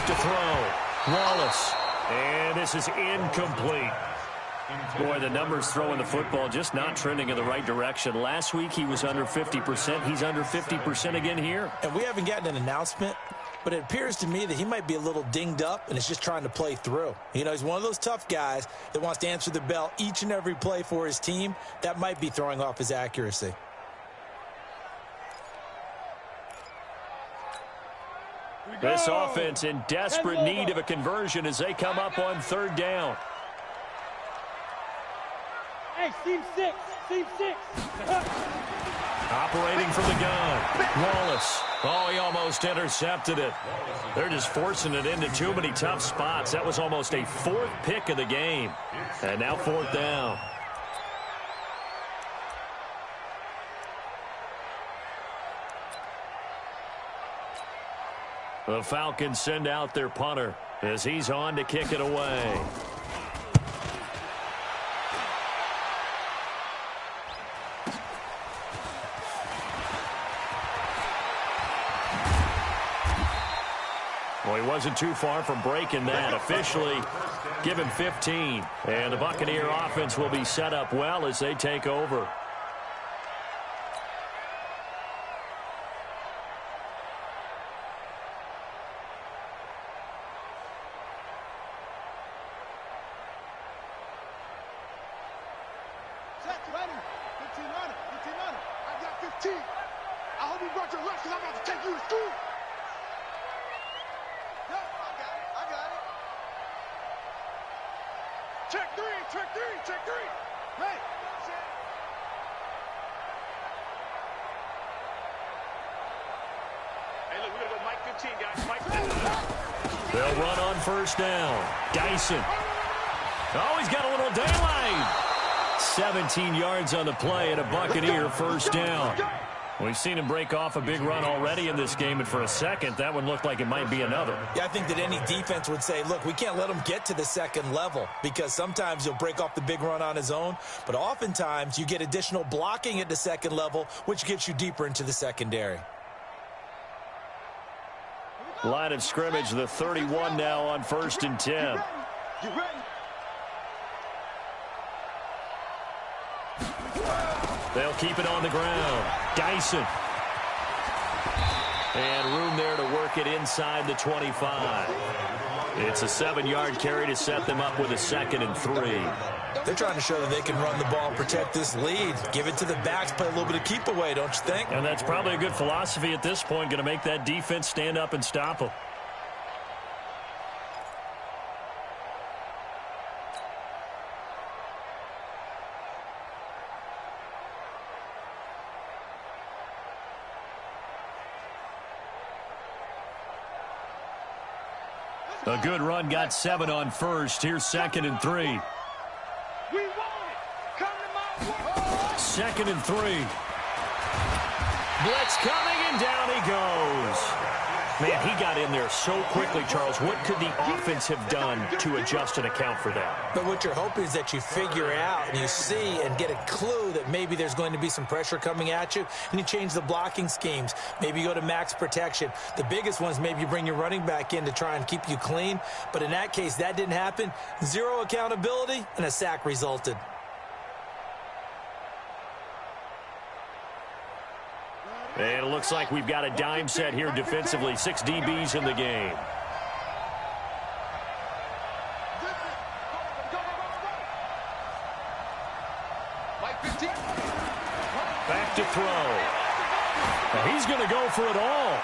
to throw. Wallace. And this is incomplete. Boy, the numbers throwing the football just not trending in the right direction. Last week he was under 50%. He's under 50% again here. And we haven't gotten an announcement, but it appears to me that he might be a little dinged up and is just trying to play through. You know, he's one of those tough guys that wants to answer the bell each and every play for his team. That might be throwing off his accuracy. This offense in desperate need of a conversion as they come up on 3rd down. Hey, Team 6. Team 6. Operating from the gun. Wallace. Oh, he almost intercepted it. They're just forcing it into too many tough spots. That was almost a 4th pick of the game. And now 4th down. The Falcons send out their punter as he's on to kick it away. Well, he wasn't too far from breaking that. Officially, give him 15. And the Buccaneer offense will be set up well as they take over. Set 20. 15 on it. 15 on it. I got 15. I hope you brought your lunch because I'm about to take you to school. Yep, I got it. Check 3, check 3, check 3. Hey, check. team, guys. Mike. They'll run on first down. Dyson. Oh, he's got a little daylight. 17 yards on the play and a Buccaneer first down. We've seen him break off a big run already in this game, and for a second, that one looked like it might be another. Yeah, I think that any defense would say, look, we can't let him get to the second level, because sometimes he'll break off the big run on his own, but oftentimes you get additional blocking at the second level, which gets you deeper into the secondary. Line of scrimmage, the 31 now on 1st and 10. You ready? They'll keep it on the ground. Dyson. And room there to work it inside the 25. It's a 7-yard carry to set them up with a 2nd and 3. They're trying to show that they can run the ball and protect this lead. Give it to the backs, play a little bit of keep away, don't you think? And that's probably a good philosophy at this point, going to make that defense stand up and stop them. A good run, got 7 on first. Here's 2nd and 3. We want it. Come to my 2nd and 3. Blitz coming, and down he goes. Man, he got in there so quickly, Charles. What could the offense have done to adjust and account for that? But what you're hoping is that you figure out and you see and get a clue that maybe there's going to be some pressure coming at you, and you change the blocking schemes. Maybe you go to max protection. The biggest one is maybe you bring your running back in to try and keep you clean. But in that case, that didn't happen. 0 accountability, and a sack resulted. And it looks like we've got a dime set here defensively. 6 DBs in the game. Back to throw. And he's going to go for it all.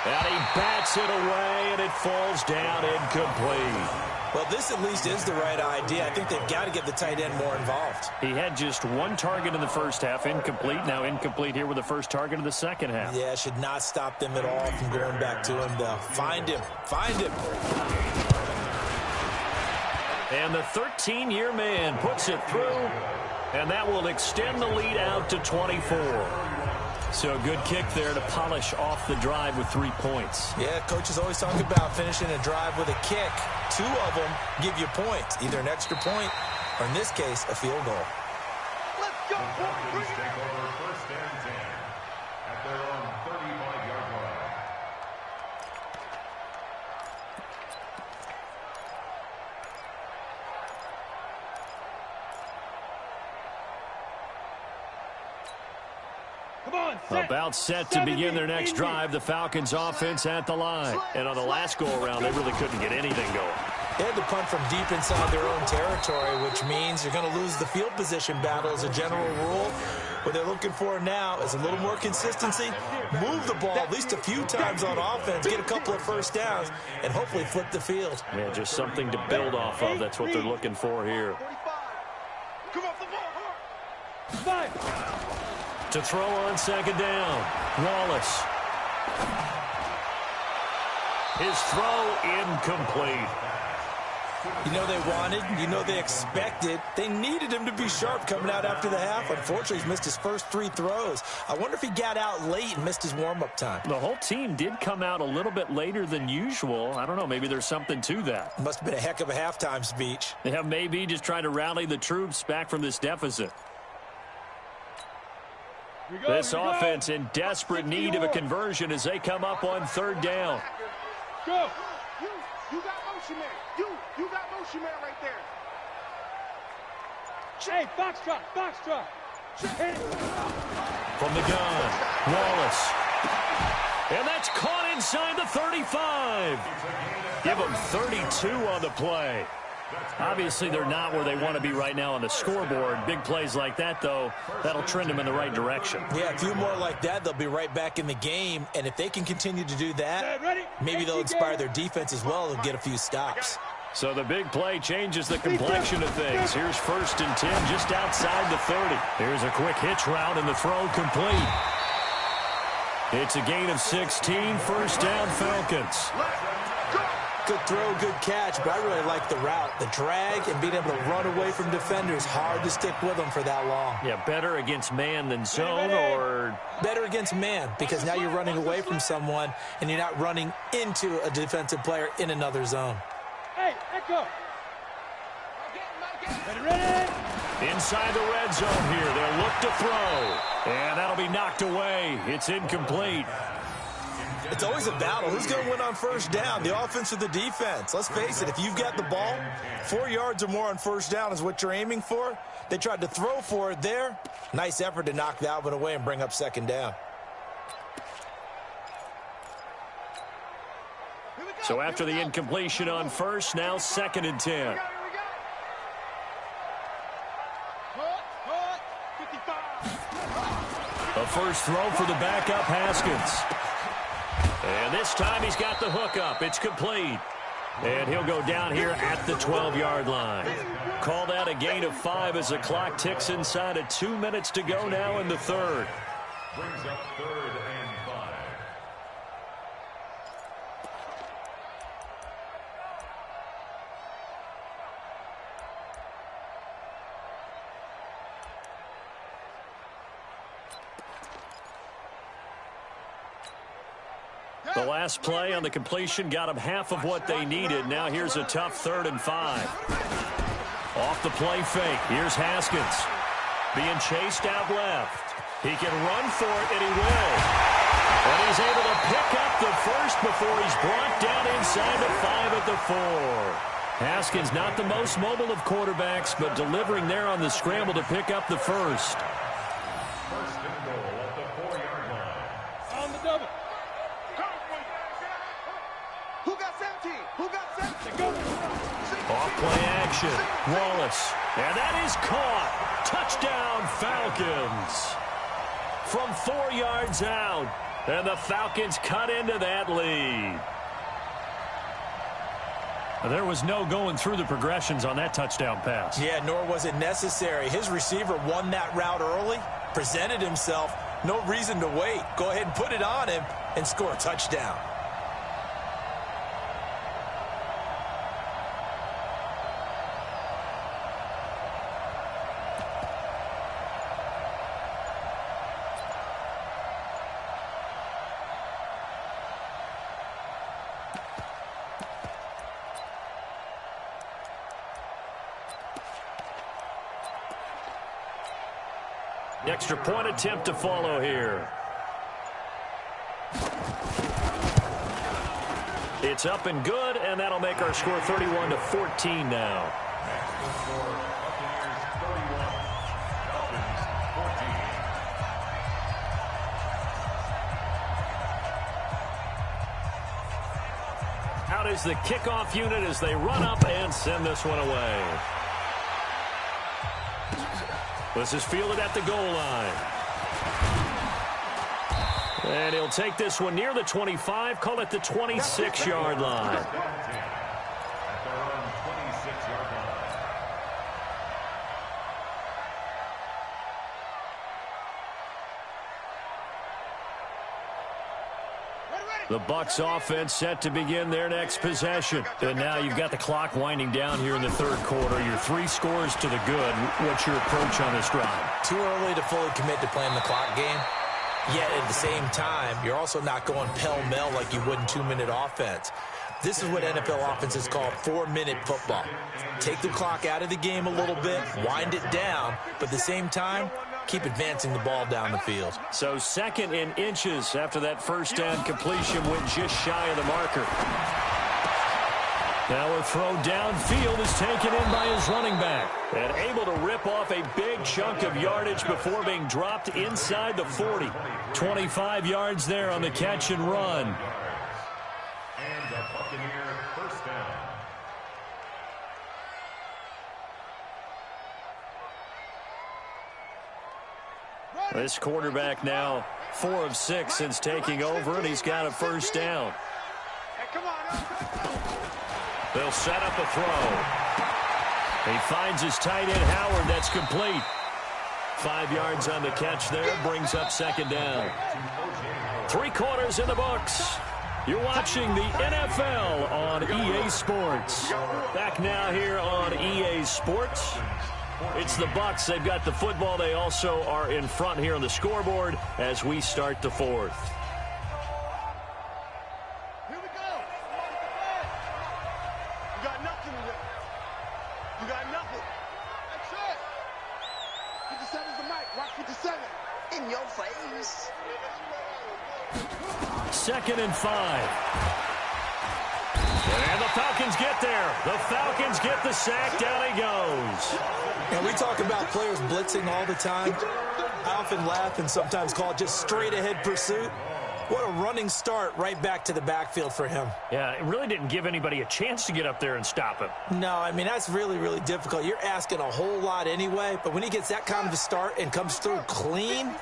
And he bats it away, and it falls down incomplete. Well, this at least is the right idea. I think they've got to get the tight end more involved. He had just 1 target in the first half, incomplete. Now incomplete here with the first target of the second half. Yeah, should not stop them at all from going back to him, though. Find him. Find him. And the 13-year man puts it through, and that will extend the lead out to 24. So a good kick there to polish off the drive with 3 points. Yeah, coaches always talk about finishing a drive with a kick. 2 of them give you points, either an extra point or, in this case, a field goal. Let's go, boy. Take over 1st and 10 at their own 35-yard line. About set to begin their next drive. The Falcons offense at the line. And on the last go-around, they really couldn't get anything going. They had to punt from deep inside their own territory, which means you're going to lose the field position battle as a general rule. What they're looking for now is a little more consistency, move the ball at least a few times on offense, get a couple of first downs, and hopefully flip the field. Yeah, just something to build off of. That's what they're looking for here. Come off the ball. 5. To throw on 2nd down, Wallace. His throw incomplete. You know they wanted, you know they expected. They needed him to be sharp coming out after the half. Unfortunately, he's missed his first 3 throws. I wonder if he got out late and missed his warm-up time. The whole team did come out a little bit later than usual. I don't know, maybe there's something to that. Must have been a heck of a halftime speech. Yeah, maybe just trying to rally the troops back from this deficit. This offense in desperate need of a conversion as they come up on 3rd down. Go. You got motion man. You got motion man right there. Hey, box drop. Hit it. From the gun, Wallace. And that's caught inside the 35. Give them 32 on the play. Obviously, they're not where they want to be right now on the scoreboard. Big plays like that, though, that'll trend them in the right direction. Yeah, a few more like that, they'll be right back in the game. And if they can continue to do that, maybe they'll inspire their defense as well and get a few stops. So the big play changes the complexion of things. Here's 1st and 10 just outside the 30. Here's a quick hitch route, and the throw complete. It's a gain of 16, first down Falcons. Good throw, good catch, but I really like the route. The drag and being able to run away from defenders, hard to stick with them for that long. Yeah, better against man than zone, or? Better against man, because now you're running away from someone and you're not running into a defensive player in another zone. Hey, Echo. Ready. Inside the red zone here, they'll look to throw. And that'll be knocked away. It's incomplete. It's always a battle. Who's going to win on first down, the offense or the defense? Let's face it, if you've got the ball, 4 yards or more on first down is what you're aiming for. They tried to throw for it there. Nice effort to knock that one away and bring up second down. So after the incompletion on first, now 2nd and 10. A first throw for the backup Haskins. And this time he's got the hook up. It's complete. And he'll go down here at the 12-yard line. Call that a gain of 5 as the clock ticks inside of 2 minutes to go now in the third. Brings up 3rd and 5. The last play on the completion got them half of what they needed. Now here's a tough 3rd and 5. Off the play fake. Here's Haskins. Being chased out left. He can run for it, and he will. And he's able to pick up the first before he's brought down inside the 5 at the 4. Haskins not the most mobile of quarterbacks, but delivering there on the scramble to pick up the first. First and goal at the 4-yard line. On the double. Who got 17? Who got 17? Go. Off play action. Wallace. And that is caught. Touchdown, Falcons. From 4 yards out. And the Falcons cut into that lead. There was no going through the progressions on that touchdown pass. Yeah, nor was it necessary. His receiver won that route early, presented himself. No reason to wait. Go ahead and put it on him and score a touchdown. Extra point attempt to follow here. It's up and good, and that'll make our score 31-14 now. Out is the kickoff unit as they run up and send this one away. This is fielded at the goal line. And he'll take this one near the 25, call it the 26-yard line. At their own 26-yard line. The Bucs offense set to begin their next possession. And now you've got the clock winding down here in the third quarter. You're 3 scores to the good. What's your approach on this drive? Too early to fully commit to playing the clock game. Yet at the same time, you're also not going pell-mell like you would in 2-minute offense. This is what NFL offenses call 4-minute football. Take the clock out of the game a little bit, wind it down, but at the same time, keep advancing the ball down the field. So 2nd in inches after that first down completion went just shy of the marker. Now a throw downfield is taken in by his running back. And able to rip off a big chunk of yardage before being dropped inside the 40. 25 yards there on the catch and run. And a Buccaneer first down. This quarterback now 4 of 6 since taking over, and he's got a first down. They'll set up a throw. He finds his tight end Howard. That's complete. 5 yards on the catch there, brings up second down. 3 quarters in the books. You're watching the NFL on EA Sports. Back now here on EA Sports. It's the Bucs. They've got the football. They also are in front here on the scoreboard as we start the 4th. Here we go. You got nothing to do. You got nothing. That's it. 57's the mic. Rock 57. In your face. 2nd and 5. And the Falcons get there. The Falcons get the sack. Down he goes. And we talk about players blitzing all the time. I often laugh and sometimes call it just straight-ahead pursuit. What a running start right back to the backfield for him. Yeah, it really didn't give anybody a chance to get up there and stop him. No, I mean, that's really, really difficult. You're asking a whole lot anyway, but when he gets that kind of a start and comes through clean,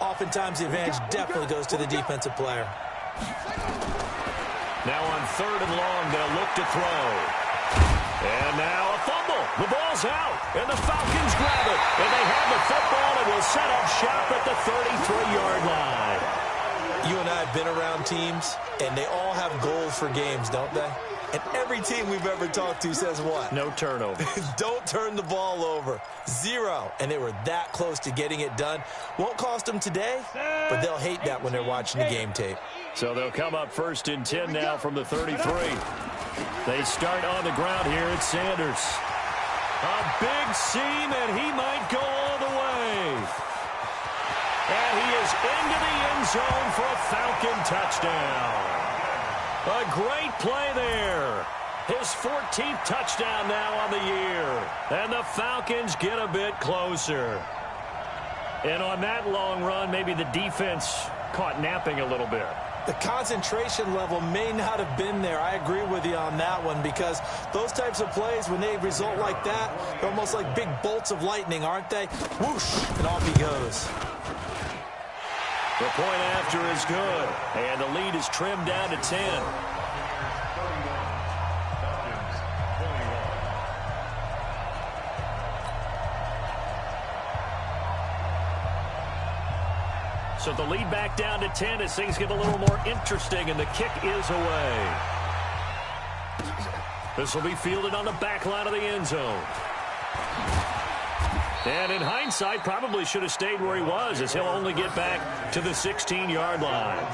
oftentimes the advantage definitely goes to the defensive player. Now on 3rd and long, they'll look to throw. And now a fumble. The ball's out, and the Falcons grab it. And they have the football and will set up shop at the 33-yard line. You and I have been around teams, and they all have goals for games, don't they? And every team we've ever talked to says what? No turnover. Don't turn the ball over. 0. And they were that close to getting it done. Won't cost them today, but they'll hate that when they're watching the game tape. So they'll come up 1st and 10 now from the 33. They start on the ground here at Sanders. A big seam, and he might go all the way. And he is into the end zone for a Falcon touchdown. A great play there. His 14th touchdown now on the year. And the Falcons get a bit closer. And on that long run, maybe the defense caught napping a little bit. The concentration level may not have been there. I agree with you on that one because those types of plays, when they result like that, they're almost like big bolts of lightning, aren't they? Whoosh, and off he goes. The point after is good, and the lead is trimmed down to 10. So the lead back down to 10 as things get a little more interesting, and the kick is away. This will be fielded on the back line of the end zone. And in hindsight, probably should have stayed where he was, as he'll only get back to the 16-yard line.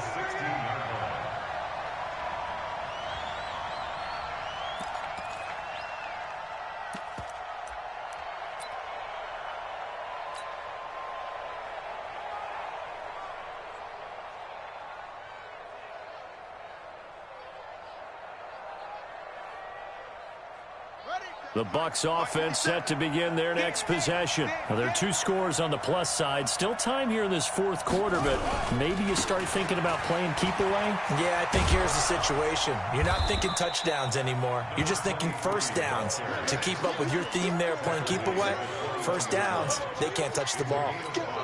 The Bucs offense set to begin their next possession. Now, there are 2 scores on the plus side. Still time here in this 4th quarter, but maybe you start thinking about playing keep away? Yeah, I think here's the situation. You're not thinking touchdowns anymore. You're just thinking first downs. To keep up with your theme there, playing keep away, first downs, they can't touch the ball.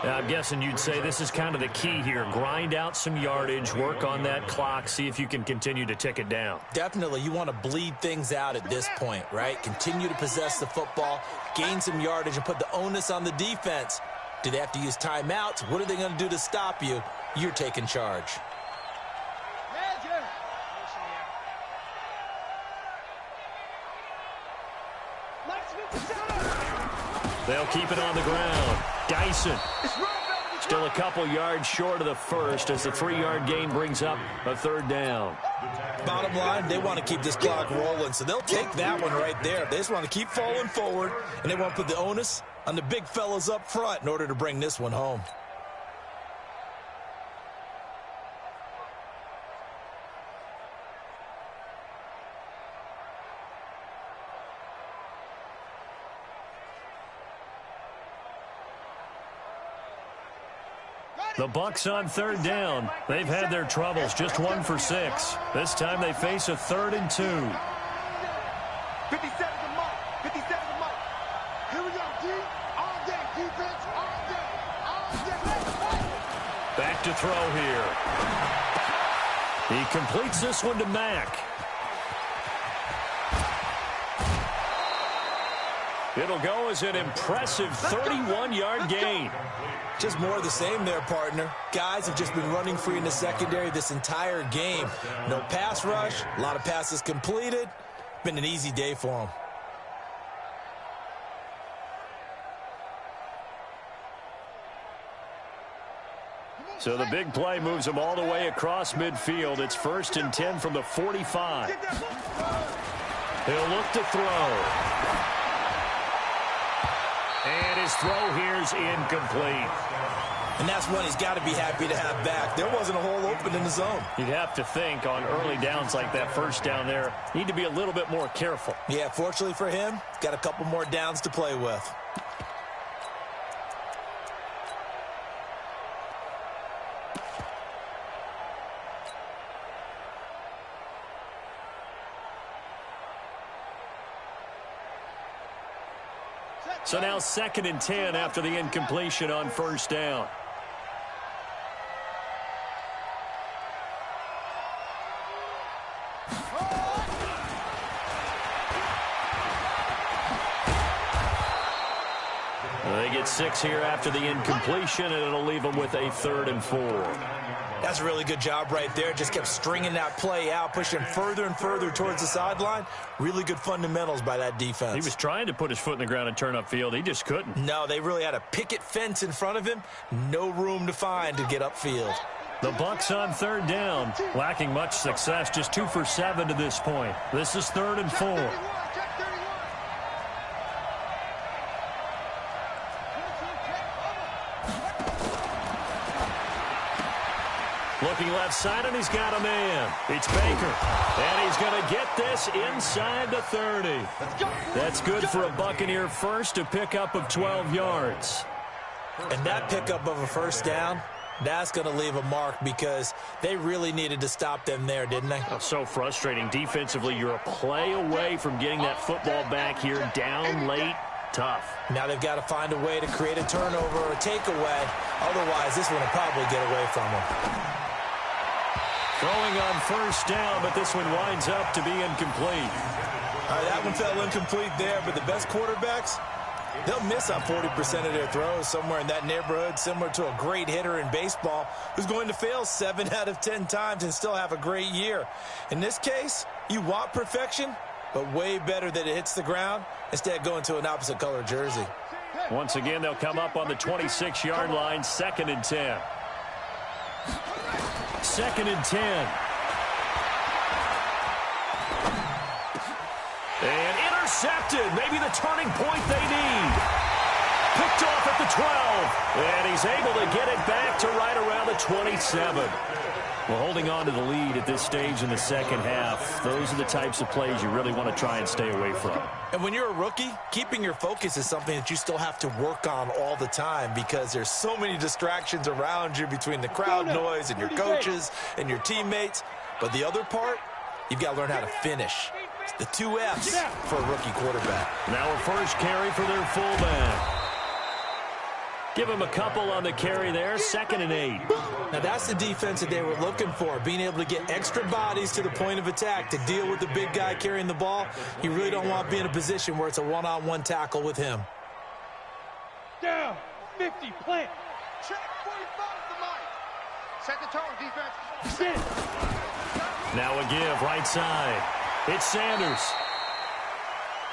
I'm guessing you'd say this is kind of the key here. Grind out some yardage, work on that clock, see if you can continue to tick it down. Definitely, you want to bleed things out at this point, right? Continue to possess the football, gain some yardage, and put the onus on the defense. Do they have to use timeouts? What are they going to do to stop you? You're taking charge. They'll keep it on the ground. Dyson. Still a couple yards short of the first as the 3-yard gain brings up a 3rd down. Bottom line, they want to keep this clock rolling, so they'll take that one right there. They just want to keep falling forward, and they want to put the onus on the big fellas up front in order to bring this one home. The Bucs on 3rd down. They've had their troubles, just 1 for 6. This time they face a 3rd and 2. 57 the mark. 57 the mark. Here we go, D. All day defense. All day. All day. Back to throw here. He completes this one to Mack. It'll go as an impressive 31-yard gain. Just more of the same there, partner. Guys have just been running free in the secondary this entire game. No pass rush, a lot of passes completed. Been an easy day for them. So the big play moves them all the way across midfield. It's 1st and 10 from the 45. He'll look to throw. And his throw here's incomplete. And that's one he's got to be happy to have back. There wasn't a hole open in the zone. You'd have to think on early downs like that first down there, need to be a little bit more careful. Yeah, fortunately for him, got a couple more downs to play with. So now 2nd and 10 after the incompletion on 1st down. They get 6 here after the incompletion, and it'll leave them with a 3rd and 4. That's a really good job right there. Just kept stringing that play out, pushing further and further towards the sideline. Really good fundamentals by that defense. He was trying to put his foot in the ground and turn upfield. He just couldn't. No, they really had a picket fence in front of him. No room to find to get upfield. The Bucs on 3rd down, lacking much success, just 2 for 7 to this point. This is 3rd and 4. Looking left side, and he's got a man. It's Baker. And he's going to get this inside the 30. That's good for a Buccaneer first, a pickup of 12 yards. And that pickup of a 1st down, that's going to leave a mark because they really needed to stop them there, didn't they? Oh, so frustrating. Defensively, you're a play away from getting that football back here down late. Tough. Now they've got to find a way to create a turnover or a takeaway. Otherwise, this one will probably get away from them. Throwing on 1st down, but this one winds up to be incomplete. All right, that one fell incomplete there, but the best quarterbacks, they'll miss on 40% of their throws, somewhere in that neighborhood, similar to a great hitter in baseball who's going to fail 7 out of 10 times and still have a great year. In this case, you want perfection, but way better that it hits the ground instead of going to an opposite color jersey. Once again, they'll come up on the 26-yard line, 2nd and 10. 2nd and 10. And intercepted. Maybe the turning point they need. Picked off at the 12. And he's able to get it back to right around the 27. Well, holding on to the lead at this stage in the second half, those are the types of plays you really want to try and stay away from. And when you're a rookie, keeping your focus is something that you still have to work on all the time because there's so many distractions around you between the crowd noise and your coaches and your teammates. But the other part, you've got to learn how to finish. It's the 2 F's for a rookie quarterback. Now a first carry for their fullback. Give him a couple on the carry there, 2nd and 8. Now that's the defense that they were looking for, being able to get extra bodies to the point of attack to deal with the big guy carrying the ball. You really don't want to be in a position where it's a one-on-one tackle with him. Down, 50, plant. Check 45 the mic. Set the tone, defense. Sit. Now a give, right side. It's Sanders.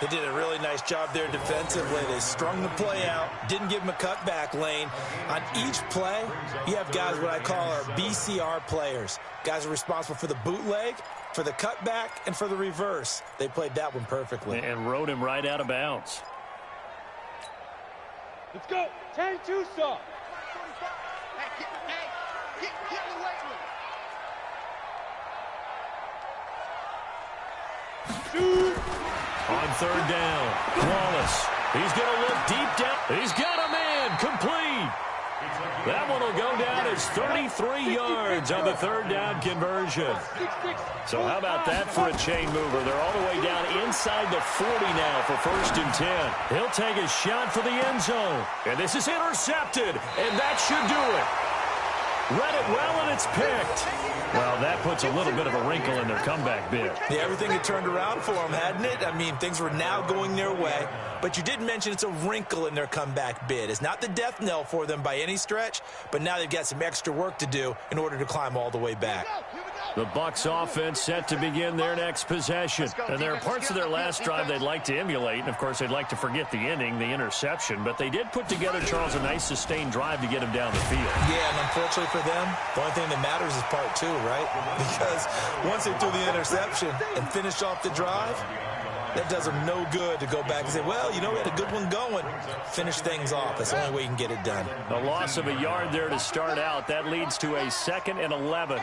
They did a really nice job there defensively. They strung the play out, didn't give him a cutback lane. On each play, you have guys what I call our BCR players. Guys are responsible for the bootleg, for the cutback, and for the reverse. They played that one perfectly. And rode him right out of bounds. Let's go. 10-2 stop. Hey, get in the weight room. Shoot. On 3rd down, Wallace. He's going to look deep down. He's got a man, complete. That one will go down as 33 yards on the 3rd down conversion. So how about that for a chain mover? They're all the way down inside the 40 now for 1st and 10. He'll take a shot for the end zone. And this is intercepted, and that should do it. Read it well, and it's picked. Well, that puts a little bit of a wrinkle in their comeback bid. Yeah, everything had turned around for them, hadn't it? I mean, things were now going their way. But you did mention it's a wrinkle in their comeback bid. It's not the death knell for them by any stretch, but now they've got some extra work to do in order to climb all the way back. The Bucs offense set to begin their next possession. And there are parts of their last drive they'd like to emulate. And, of course, they'd like to forget the inning, the interception. But they did put together, Charles, a nice sustained drive to get him down the field. Yeah, and unfortunately for them, the only thing that matters is part two, right? Because once they threw the interception and finished off the drive, that does them no good to go back and say, well, you know, we had a good one going. Finish things off. That's the only way you can get it done. A loss of a yard there to start out. That leads to a 2nd and 11.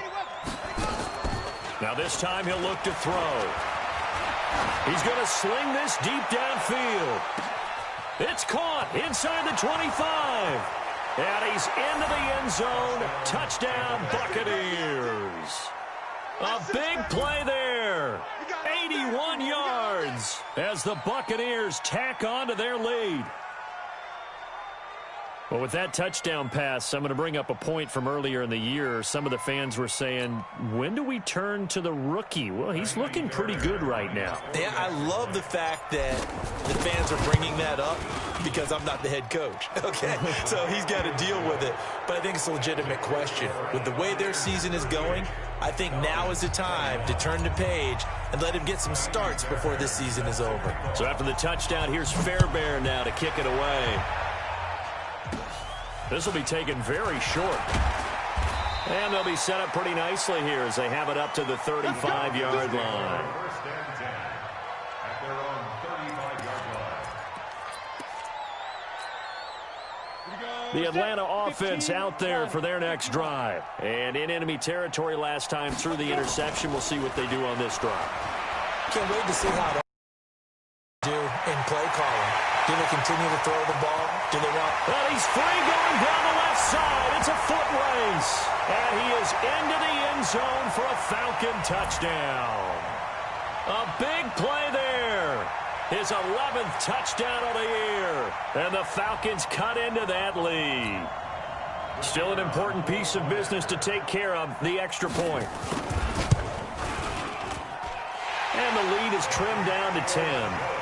Now this time he'll look to throw. He's going to sling this deep downfield. It's caught inside the 25. And he's into the end zone. Touchdown, Buccaneers. A big play there. 81 yards as the Buccaneers tack on to their lead. Well, with that touchdown pass, I'm going to bring up a point from earlier in the year. Some of the fans were saying, when do we turn to the rookie? Well, he's looking pretty good right now. Yeah, I love the fact that the fans are bringing that up because I'm not the head coach, okay? So he's got to deal with it. But I think it's a legitimate question. With the way their season is going, I think now is the time to turn the page and let him get some starts before this season is over. So after the touchdown, here's Fairbairn now to kick it away. This will be taken very short. And they'll be set up pretty nicely here as they have it up to the 35-yard line. First and 10 at their own 35-yard line. The Atlanta offense out there for their next drive. And in enemy territory last time through the interception. We'll see what they do on this drive. Can't wait to see how they do in play calling. Do they continue to throw the ball? Do they want... Well, he's free going down the left side. It's a foot race. And he is into the end zone for a Falcon touchdown. A big play there. His 11th touchdown of the year. And the Falcons cut into that lead. Still an important piece of business to take care of, the extra point. And the lead is trimmed down to 10.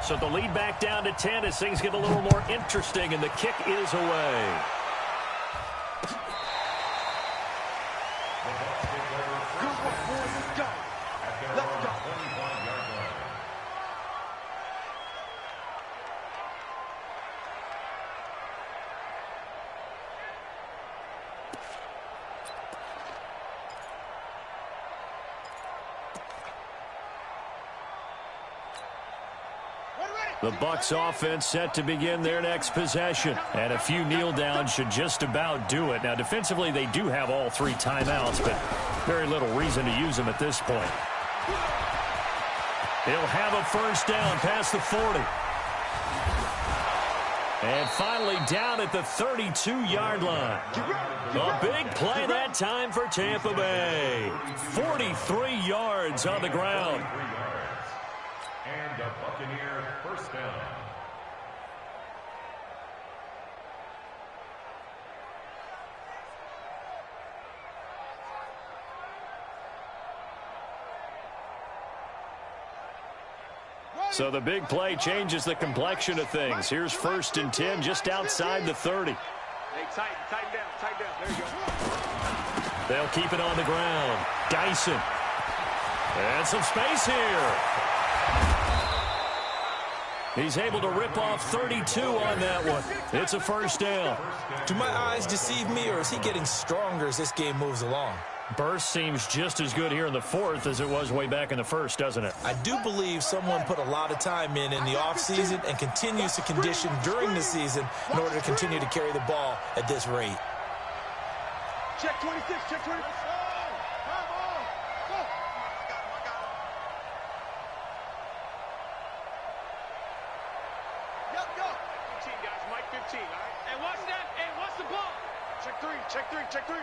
So the lead back down to 10 as things get a little more interesting, and the kick is away. The Bucs offense set to begin their next possession. And a few kneel downs should just about do it. Now, defensively, they do have all 3 timeouts, but very little reason to use them at this point. He'll have a first down past the 40. And finally down at the 32-yard line. A big play that time for Tampa Bay. 43 yards on the ground. And a Buccaneer first down. So the big play changes the complexion of things. Here's 1st and 10 just outside the 30. Hey, tighten down. There you go. They'll keep it on the ground. Dyson. And some space here. He's able to rip off 32 on that one. It's a first down. Do my eyes deceive me, or is he getting stronger as this game moves along? Burst seems just as good here in the 4th as it was way back in the 1st, doesn't it? I do believe someone put a lot of time in the offseason and continues to condition during the season in order to continue to carry the ball at this rate. Check 26, check 26. 15, guys. Mike 15, all right? Hey, watch that. Hey, watch the ball. Check three, check three, check three.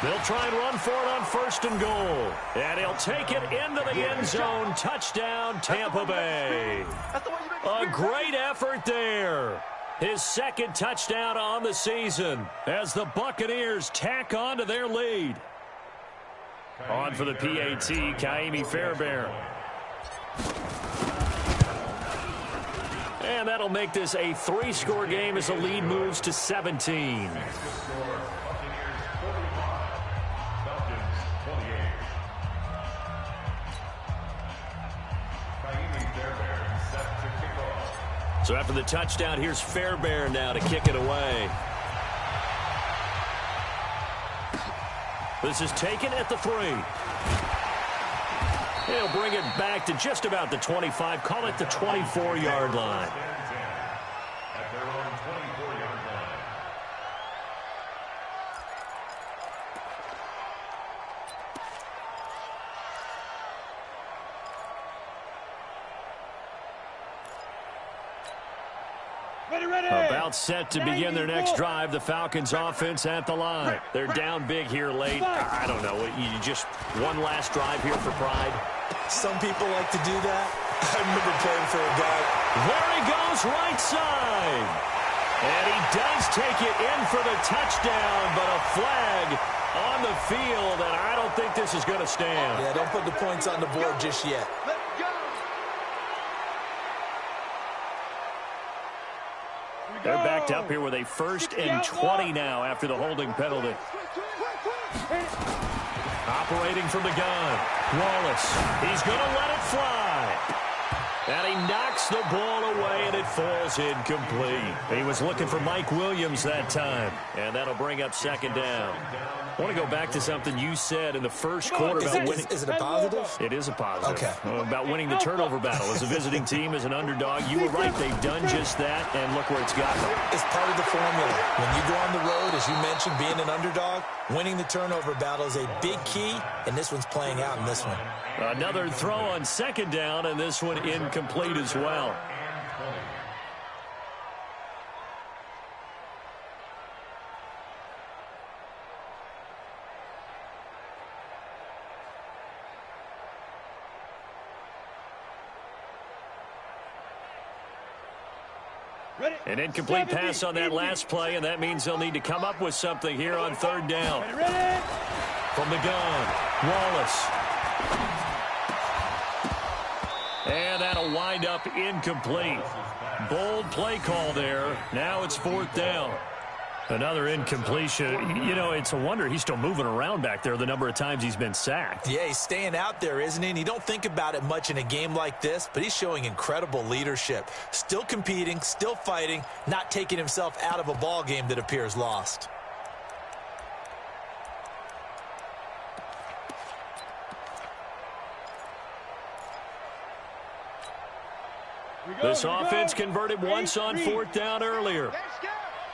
They'll try and run for it on 1st and goal. And he'll take it into the end zone. Touchdown, Tampa Bay. A great effort there. His 2nd touchdown on the season as the Buccaneers tack on to their lead. On for the PAT, Kaimi Fairbairn. And that'll make this a 3-score game as the lead moves to 17. So after the touchdown, here's Fairbairn now to kick it away. This is taken at the 3. He'll bring it back to just about the 25. Call it the 24-yard line. At their own 24-yard line. About set to begin their next drive. The Falcons offense at the line. They're down big here late. I don't know. You just one last drive here for pride. Some people like to do that. I remember playing for a guy. There he goes, right side. And he does take it in for the touchdown, but a flag on the field, and I don't think this is going to stand. Yeah, don't put the points on the board just yet. They're backed up here with a 1st and 20 now after the holding penalty. Operating from the gun, Wallace. He's going to let it fly. And he knocks the ball away, and it falls incomplete. He was looking for Mike Williams that time, and that'll bring up 2nd down. I want to go back to something you said in the first quarter about winning. Is it a positive? It is a positive. Okay. About winning the turnover battle as a visiting team, as an underdog. You were right. They've done just that, and look where it's got them. It's part of the formula. When you go on the road, as you mentioned, being an underdog, winning the turnover battle is a big key, and this one's playing out in this one. Another throw on 2nd down, and this one incomplete as well. An incomplete pass on that last play, and that means they'll need to come up with something here on 3rd down. From the gun, Wallace. And that'll wind up incomplete. Bold play call there. Now it's 4th down. Another incompletion. You know, it's a wonder he's still moving around back there the number of times he's been sacked. Yeah, he's staying out there, isn't he? And you don't think about it much in a game like this, but he's showing incredible leadership. Still competing, still fighting, not taking himself out of a ball game that appears lost. This offense converted once on 4th down earlier.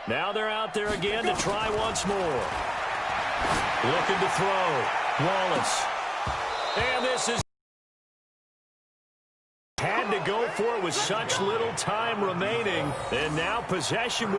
Now they're out there again to try once more. Looking to throw. Wallace. And this is... Had to go for it with such little time remaining. And now possession will